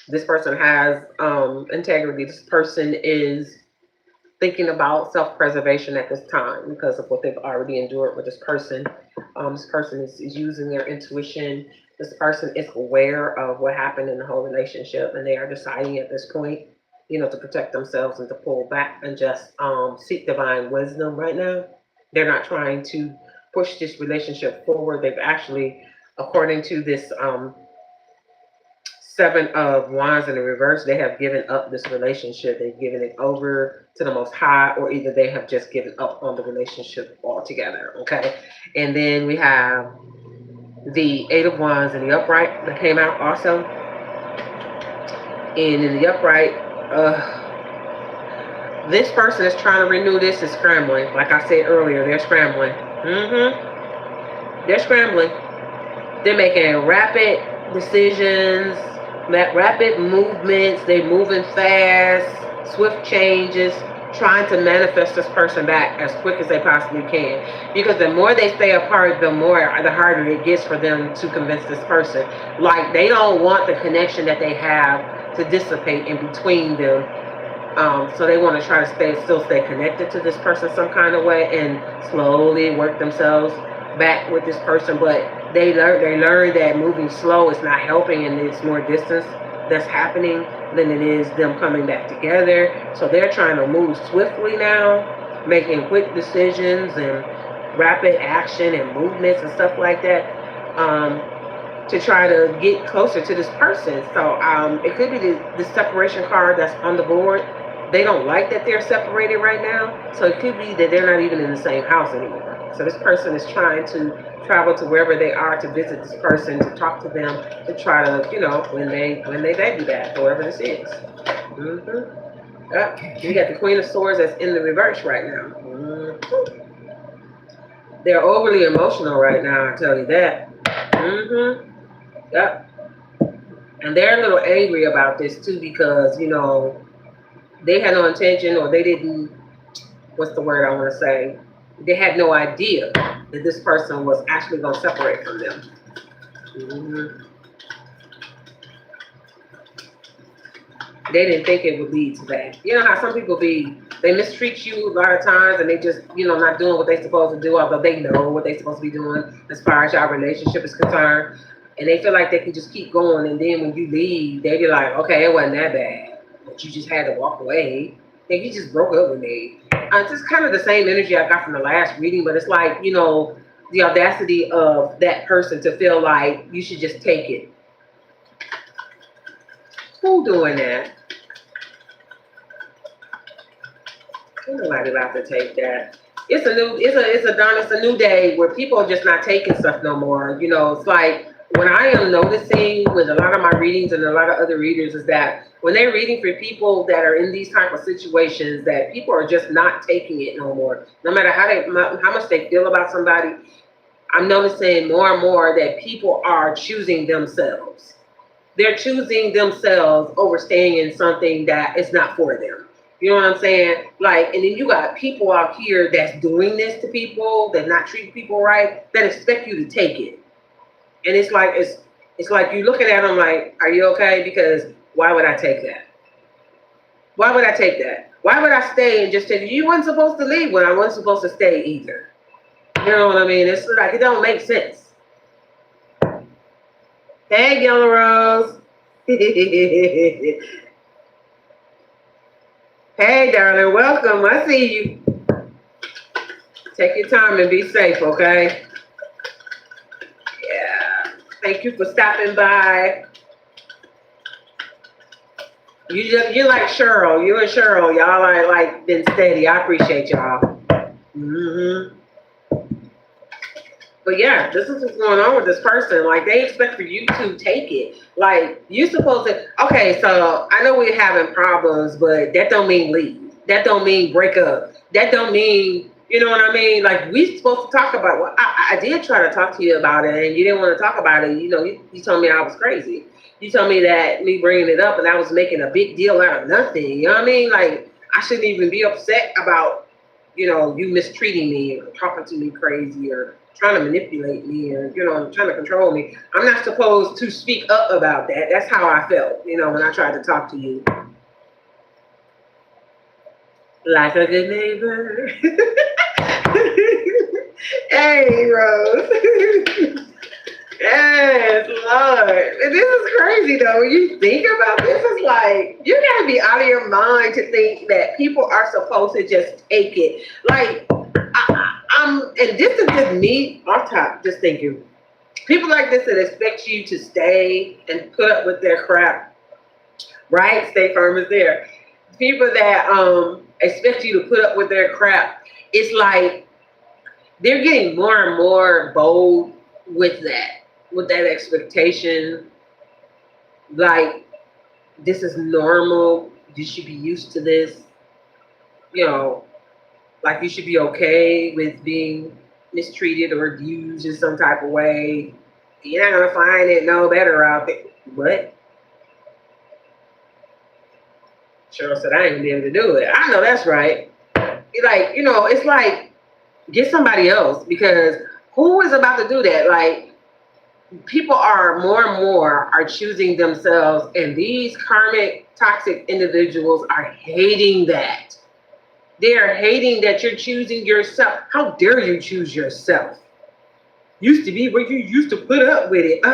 This person has integrity. This person is thinking about self-preservation at this time because of what they've already endured with this person. This person is using their intuition. This person is aware of what happened in the whole relationship, and they are deciding at this point, to protect themselves and to pull back and just seek divine wisdom right now. They're not trying to push this relationship forward. They've actually, according to this 7 of Wands in the reverse, they have given up this relationship. They've given it over to the Most High, or either they have just given up on the relationship altogether, okay? And then we have the 8 of Wands in the upright that came out also. And in the upright, this person is trying to renew this, is scrambling. Like I said earlier, they're scrambling. They're scrambling. They're making rapid decisions, rapid movements. They're moving fast, swift changes, trying to manifest this person back as quick as they possibly can. Because the more they stay apart, the harder it gets for them to convince this person. Like, they don't want the connection that they have to dissipate in between them. So they want to try to still stay connected to this person some kind of way and slowly work themselves back with this person. But they learn that moving slow is not helping, and it's more distance that's happening than it is them coming back together. So they're trying to move swiftly now, making quick decisions and rapid action and movements and stuff like that, to try to get closer to this person. So it could be the separation card that's on the board. They don't like that they're separated right now. So it could be that they're not even in the same house anymore. So this person is trying to travel to wherever they are to visit this person, to talk to them, to try to, when they baby back, whoever this is. You got the Queen of Swords that's in the reverse right now. They're overly emotional right now, I tell you that. And they're a little angry about this too, because they had no intention, or they didn't, what's the word I want to say? They had no idea that this person was actually going to separate from them. They didn't think it would lead to that. You know how some people they mistreat you a lot of times, and they just, not doing what they're supposed to do, although they know what they're supposed to be doing as far as your relationship is concerned. And they feel like they can just keep going, and then when you leave, they be like, okay, it wasn't that bad, but you just had to walk away. And you just broke up with me. It's just kind of the same energy I got from the last reading, but it's like, the audacity of that person to feel like you should just take it. Who doing that? Ain't nobody about to take that. It's a new day where people are just not taking stuff no more. It's like, when I am noticing with a lot of my readings and a lot of other readers, is that when they're reading for people that are in these type of situations, that people are just not taking it no more. No matter how much they feel about somebody, I'm noticing more and more that people are choosing themselves. They're choosing themselves over staying in something that is not for them. You know what I'm saying? Like, and then you got people out here that's doing this to people, that not treating people right, that expect you to take it. And it's like you looking at them like, are you okay? Because why would I take that? Why would I take that? Why would I stay and just take it? You weren't supposed to leave when I wasn't supposed to stay either. You know what I mean? It's like, it don't make sense. Hey, Yellow Rose. Hey, darling, welcome. I see you. Take your time and be safe, okay? Yeah. Thank you for stopping by. You're like Cheryl. You and Cheryl, y'all are like been steady. I appreciate y'all. But yeah, this is what's going on with this person. Like, they expect for you to take it. Like, you supposed to, okay, so I know we're having problems, but that don't mean leave. That don't mean break up. That don't mean, you know what I mean? Like, we supposed to talk about, well, I did try to talk to you about it, and you didn't want to talk about it. You told me I was crazy. You told me that me bringing it up and I was making a big deal out of nothing. You know what I mean? Like, I shouldn't even be upset about, you mistreating me or talking to me crazy or trying to manipulate me or, trying to control me. I'm not supposed to speak up about that. That's how I felt, when I tried to talk to you. Like a good neighbor. Hey, Rose. Yes, Lord. And this is crazy, though. When you think about this, it's like, you gotta be out of your mind to think that people are supposed to just take it. Like, and this is just me off top, just thinking. People like this that expect you to stay and put up with their crap, right? Stay firm is there. People that expect you to put up with their crap, it's like they're getting more and more bold with that expectation. Like, this is normal. You should be used to this. Like, you should be okay with being mistreated or abused in some type of way. You're not gonna find it no better out there. What? Cheryl said, I ain't gonna be able to do it. I know that's right. Like, it's like, get somebody else, because who is about to do that? Like, people are more and more are choosing themselves, and these karmic toxic individuals are hating that. They are hating that you're choosing yourself. How dare you choose yourself? Used to be where you used to put up with it.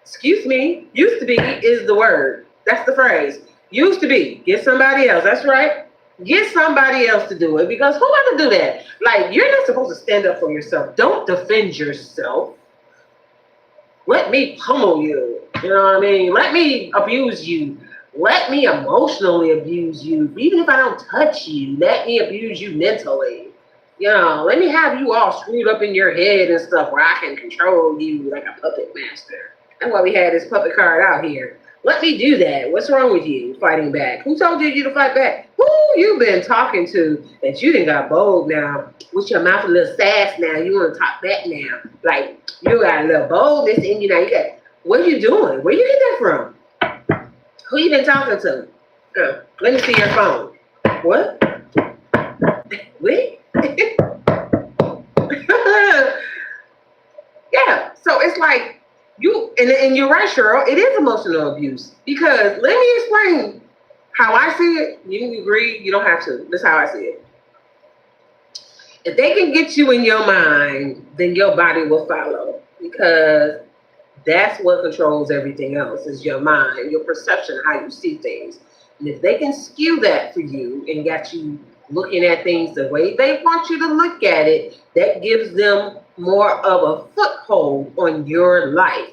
Excuse me. Used to be is the word. That's the phrase. Used to be. Get somebody else. That's right. Get somebody else to do it, because who got to do that? Like, you're not supposed to stand up for yourself. Don't defend yourself. Let me pummel you. You know what I mean? Let me abuse you. Let me emotionally abuse you. Even if I don't touch you, let me abuse you mentally. You know, let me have you all screwed up in your head and stuff where I can control you like a puppet master. That's why we had this puppet card out here. Let me do that. What's wrong with you fighting back? Who told you to fight back? Who you been talking to that you done got bold now? With your mouth a little sass now. You want to talk back now. Like, you got a little boldness in you now. You got, what are you doing? Where you get that from? Who you been talking to? Let me see your phone. What? What? Yeah. So it's like, you, and you're right, Cheryl, it is emotional abuse. Because let me explain how I see it. You can agree, you don't have to. That's how I see it. If they can get you in your mind, then your body will follow. Because that's what controls everything else, is your mind, your perception, how you see things. And if they can skew that for you and got you looking at things the way they want you to look at it, that gives them more of a foothold on your life.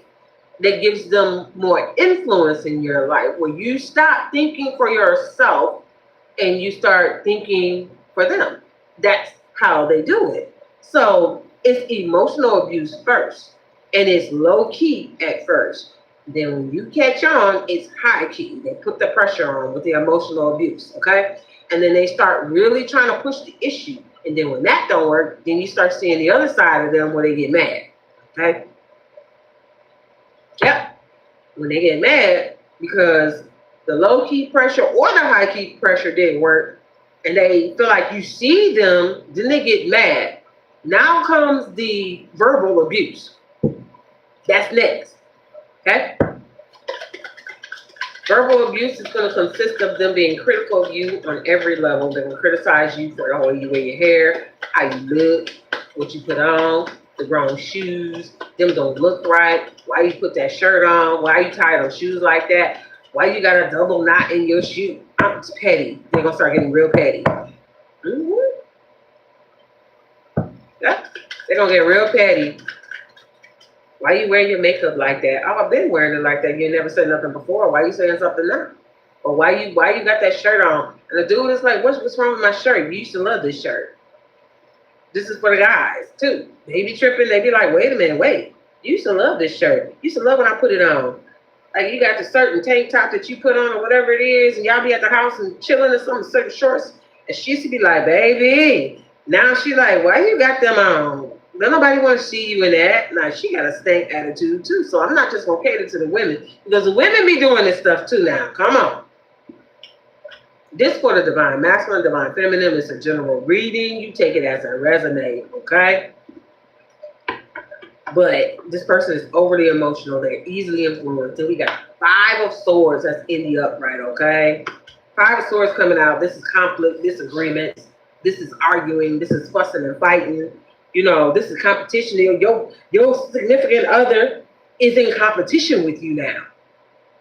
That gives them more influence in your life, where you stop thinking for yourself and you start thinking for them. That's how they do it. So it's emotional abuse first, and it's low key at first. Then when you catch on, it's high key. They put the pressure on with the emotional abuse, okay? And then they start really trying to push the issue. And then when that don't work, then you start seeing the other side of them where they get mad, okay? Yep. When they get mad because the low-key pressure or the high-key pressure didn't work, and they feel like you see them, then they get mad. Now comes the verbal abuse. That's next, okay? Verbal abuse is going to consist of them being critical of you on every level. They're going to criticize you for the way you wear your hair, how you look, what you put on, the wrong shoes, them don't look right, why you put that shirt on, why you tie those shoes like that, why you got a double knot in your shoe. It's petty. They're going to start getting real petty. Yeah, they're going to get real petty. Why you wearing your makeup like that? Oh, I've been wearing it like that. You never said nothing before. Why you saying something now? Or why you got that shirt on? And the dude is like, what's wrong with my shirt? You used to love this shirt. This is for the guys too. They be tripping. They be like, wait a minute, wait. You used to love this shirt. You used to love when I put it on. Like, you got the certain tank top that you put on or whatever it is, and y'all be at the house and chilling in some certain shorts. And she used to be like, baby. Now she like, why you got them on? Don't nobody want to see you in that. Now, she got a stank attitude, too. So I'm not just going to cater to the women. Because the women be doing this stuff, too, now. Come on. This for the divine masculine, divine feminine. It's a general reading. You take it as a resonate, okay? But this person is overly emotional. They're easily influenced. And we got 5 of Swords. That's in the upright, okay? 5 of Swords coming out. This is conflict, disagreements. This is arguing. This is fussing and fighting. You know, this is competition. Your significant other is in competition with you now.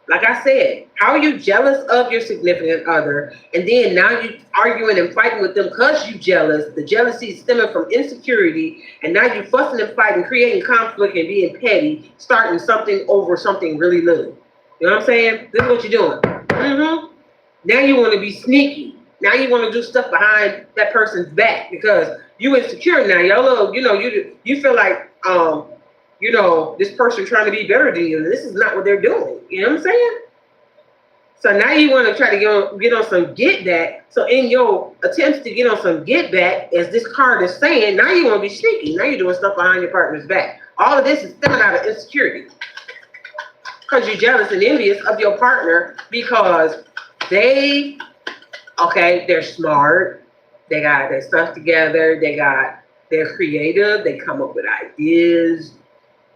Like I said, how are you jealous of your significant other? And then now you arguing and fighting with them because you jealous. The jealousy is stemming from insecurity. And now you fussing and fighting, creating conflict and being petty, starting something over something really little. You know what I'm saying? This is what you're doing. Now you want to be sneaky. Now you want to do stuff behind that person's back because you insecure now. Y'all, you feel like, this person trying to be better than you. This is not what they're doing. You know what I'm saying? So now you want to try to get on some get back. So in your attempts to get on some get back, as this card is saying, now you want to be sneaky. Now you're doing stuff behind your partner's back. All of this is stemming out of insecurity. Because you're jealous and envious of your partner because they're smart. They got their stuff together. They're creative. They come up with ideas.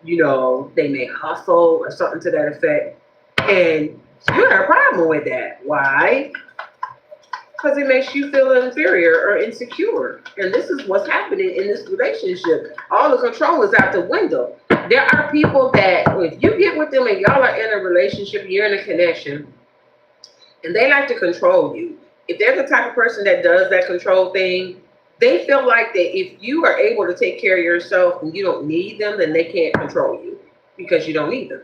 They may hustle or something to that effect. And you have a problem with that. Why? Because it makes you feel inferior or insecure. And this is what's happening in this relationship. All the control is out the window. There are people that if you get with them and y'all are in a relationship, you're in a connection, And they like to control you. If they're the type of person that does that control thing, they feel like that if you are able to take care of yourself and you don't need them, then they can't control you because you don't need them.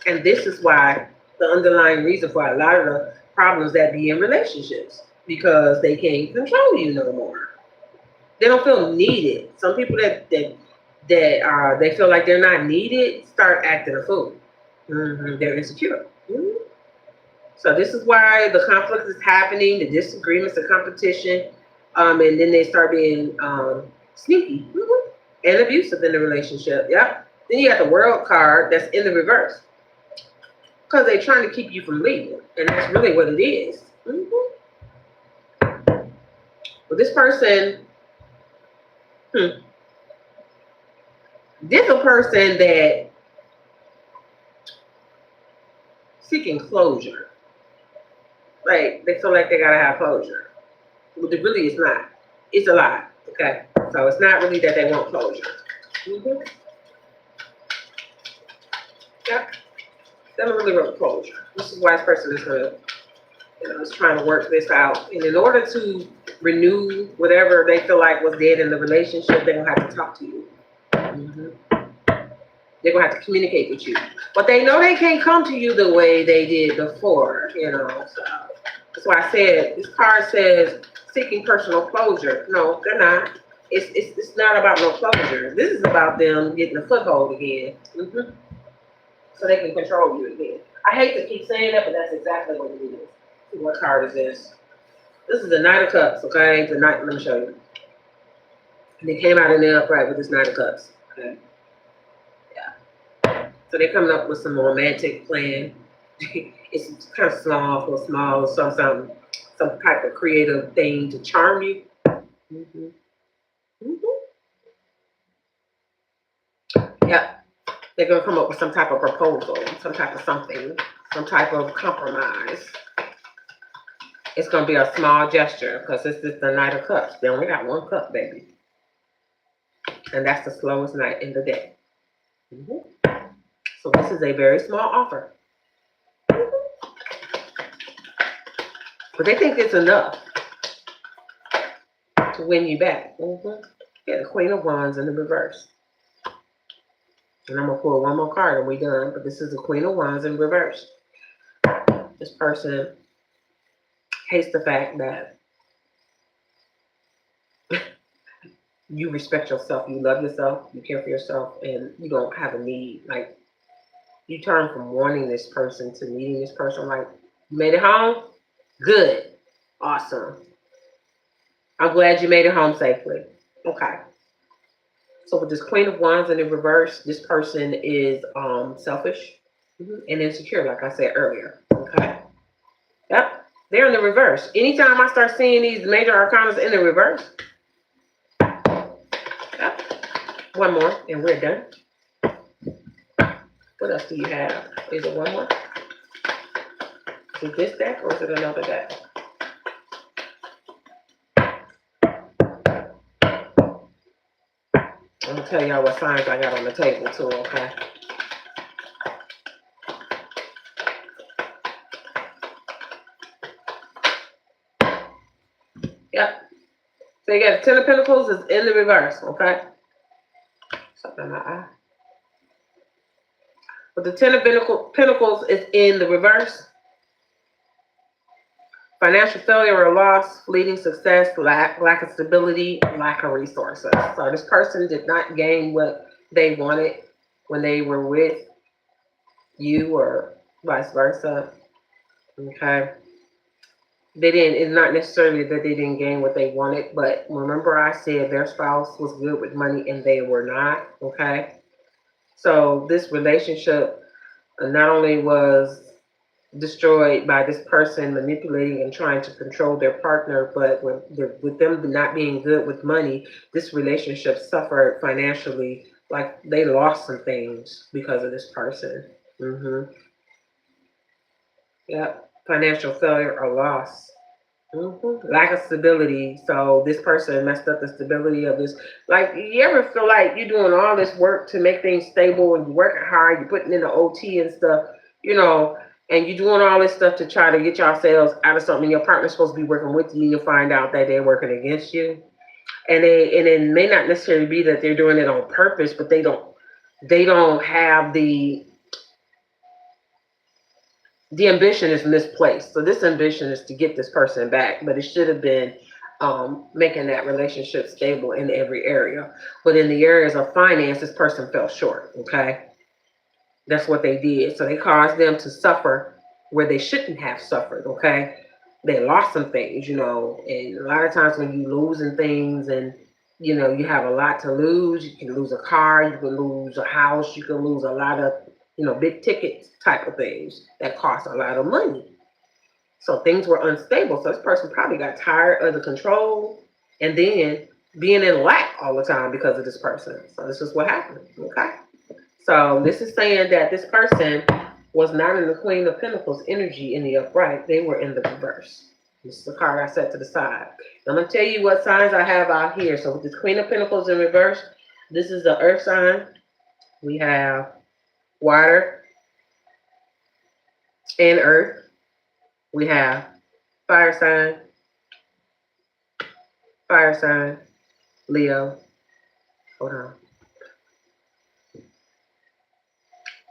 And this is why the underlying reason for a lot of the problems that be in relationships, because they can't control you no more. They don't feel needed. Some people that they feel like they're not needed start acting a fool. They're insecure. So this is why the conflict is happening, the disagreements, the competition, and then they start being sneaky and abusive in the relationship. Yep. Then you got the world card that's in the reverse because they're trying to keep you from leaving, and that's really what it is. Well, this person, this a person that seeking closure. Like they feel like they gotta have closure. But it really is not. It's a lie. Okay. So it's not really that they want closure. Yep. They don't really want closure. This is why this person is gonna, is trying to work this out. And in order to renew whatever they feel like was dead in the relationship, they're gonna have to talk to you. They're gonna have to communicate with you. But they know they can't come to you the way they did before, So that's why I said this card says seeking personal closure. No, they're not. It's not about no closure. This is about them getting a foothold again. So they can control you again. I hate to keep saying that, but that's exactly what it is. What card is this? This is the Knight of Cups, okay? The Knight, let me show you. And they came out in the upright with this Knight of Cups. Okay. Yeah. So they're coming up with some romantic plan. It's kind of small, some type of creative thing to charm you. Yeah. They're gonna come up with some type of proposal, some type of something, some type of compromise. It's gonna be a small gesture because this is the Knight of Cups. They only got one cup, baby. And that's the slowest night in the day. So this is a very small offer. But they think it's enough to win you back. Yeah, the Queen of Wands in the reverse. And I'm going to pull one more card and we're done. But this is the Queen of Wands in reverse. This person hates the fact that you respect yourself, you love yourself, you care for yourself, and you don't have a need. Like, you turn from wanting this person to needing this person. Like, you made it home? Good. Awesome. I'm glad you made it home safely. Okay. So with this Queen of Wands in the reverse, this person is selfish and insecure, like I said earlier. Okay. Yep. They're in the reverse. Anytime I start seeing these major arcanas in the reverse, yep. One more and we're done. What else do you have? Is it one more? Is it this deck or is it another deck? I'm going to tell y'all what signs I got on the table too, okay? Yep. So you got the Ten of Pentacles is in the reverse, okay? Something in my eye. But the Ten of Pentacles is in the reverse. Financial failure or loss, fleeting success, lack of stability, lack of resources. So this person did not gain what they wanted when they were with you or vice versa. Okay. They didn't, it's not necessarily that they didn't gain what they wanted, but remember I said their spouse was good with money and they were not. Okay. So this relationship not only was destroyed by this person manipulating and trying to control their partner, but with them not being good with money, this relationship suffered financially. Like they lost some things because of this person. Yeah, financial failure or loss. Lack of stability. So this person messed up the stability of this. Like, you ever feel like you're doing all this work to make things stable and you're working hard, you're putting in the OT and stuff, and you're doing all this stuff to try to get yourselves out of something. Your partner's supposed to be working with you, and you find out that they're working against you. And it may not necessarily be that they're doing it on purpose, but they don't have the ambition is misplaced. So this ambition is to get this person back, but it should have been making that relationship stable in every area. But in the areas of finance, this person fell short. Okay, that's what they did. So they caused them to suffer where they shouldn't have suffered. Okay, they lost some things, and a lot of times when you losing things and you have a lot to lose. You can lose a car, you can lose a house, you can lose a lot of big ticket type of things that cost a lot of money. So things were unstable. So this person probably got tired of the control and then being in lack all the time because of this person. So this is what happened. Okay. So this is saying that this person was not in the Queen of Pentacles energy in the upright. They were in the reverse. This is the card I set to the side. I'm going to tell you what signs I have out here. So with this Queen of Pentacles in reverse, this is the earth sign. We have water and earth. We have fire sign, Leo. Hold on.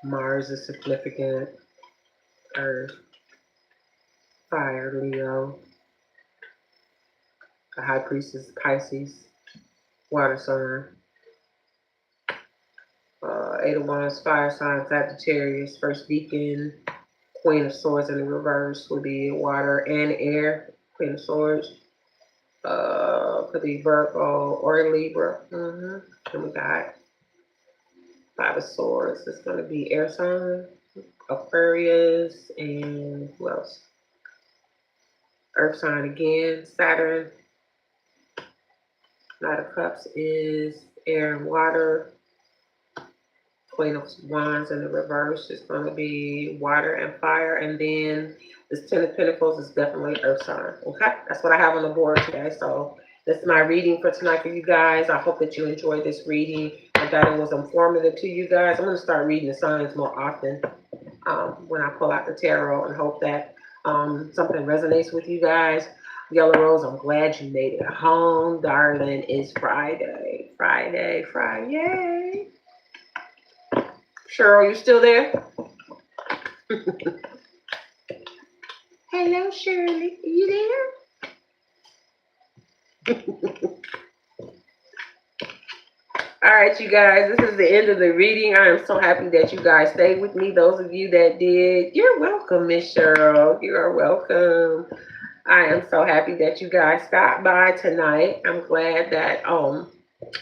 Mars is significant. Earth, fire, Leo. The high priestess, Pisces. Water sign. Eight of Wands, fire sign, Sagittarius, first deacon. Queen of Swords in the reverse would be water and air. Queen of Swords. Could be Virgo or Libra. And we got Five of Swords. It's going to be air sign. Aquarius. And who else? Earth sign again. Saturn. Knight of Cups is air and water. Queen of Wands in the reverse is going to be water and fire. And then this Ten of Pentacles is definitely earth sign. Okay, that's what I have on the board today. So that's my reading for tonight for you guys. I hope that you enjoyed this reading. I thought it was informative to you guys. I'm going to start reading the signs more often when I pull out the tarot, and hope that something resonates with you guys. Yellow Rose, I'm glad you made it home, darling. It's Friday. Friday. Cheryl, you still there? Hello, Shirley. Are you there? All right, you guys. This is the end of the reading. I am so happy that you guys stayed with me. Those of you that did, you're welcome, Miss Cheryl. You are welcome. I am so happy that you guys stopped by tonight. I'm glad that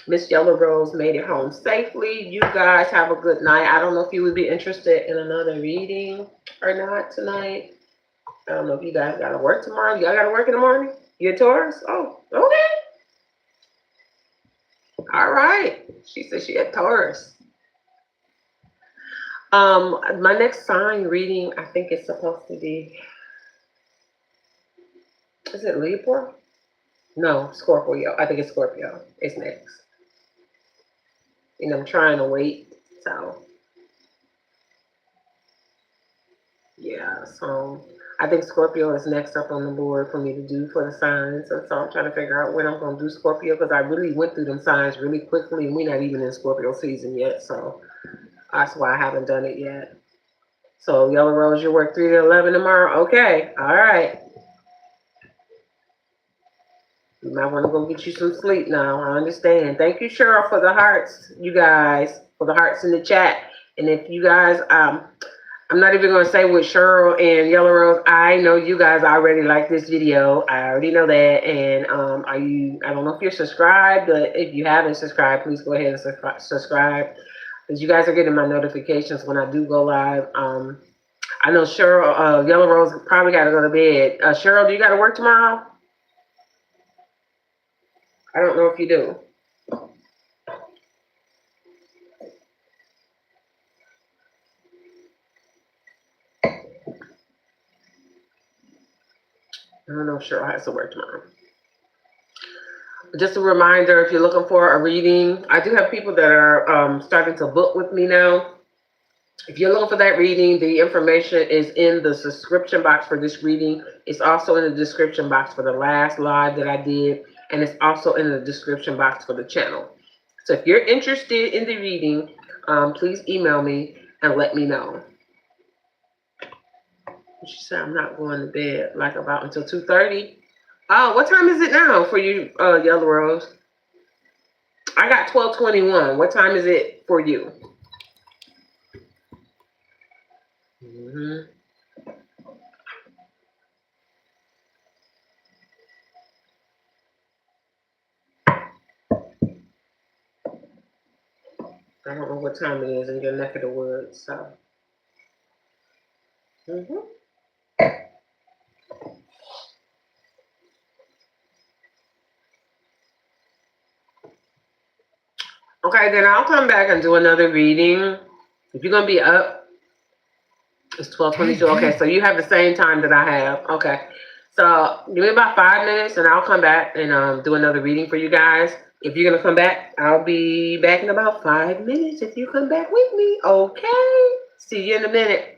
Miss Yellow Rose made it home safely. You guys have a good night. I don't know if you would be interested in another reading or not tonight. I don't know if you guys got to work tomorrow. Y'all got to work in the morning? You're Taurus? Oh, okay. All right. She said she had Taurus. My next sign reading, I think it's supposed to be, is it Libra? No, Scorpio. I think it's Scorpio. It's next. And I'm trying to wait. So, yeah. So, I think Scorpio is next up on the board for me to do for the signs. And so I'm trying to figure out when I'm going to do Scorpio, because I really went through them signs really quickly. And we're not even in Scorpio season yet. So, that's why I haven't done it yet. So, Yellow Rose, you work 3 to 11 tomorrow? Okay. All right. You might want to go get you some sleep now. I understand. Thank you, Cheryl, for the hearts, you guys, for the hearts in the chat. And if you guys, I'm not even going to say with Cheryl and Yellow Rose, I know you guys already like this video. I already know that. And I don't know if you're subscribed, but if you haven't subscribed, please go ahead and subscribe. Because you guys are getting my notifications when I do go live. I know Cheryl, Yellow Rose probably got to go to bed. Cheryl, do you got to work tomorrow? I don't know if you do. I don't know if Cheryl has to work tomorrow. Just a reminder, if you're looking for a reading, I do have people that are starting to book with me now. If you're looking for that reading, the information is in the subscription box for this reading. It's also in the description box for the last live that I did, and it's also in the description box for the channel. So if you're interested in the reading, please email me and let me know. She said I'm not going to bed like about until 2:30. Oh, what time is it now for you, Yellow Rose? I got 12:21. What time is it for you? I don't know what time it is in your neck of the woods, so. Okay, then I'll come back and do another reading. If you're gonna be up, it's 12:22. Okay, so you have the same time that I have. Okay, so give me about 5 minutes, and I'll come back and do another reading for you guys. If you're gonna come back, I'll be back in about 5 minutes. If you come back with me, okay. See you in a minute.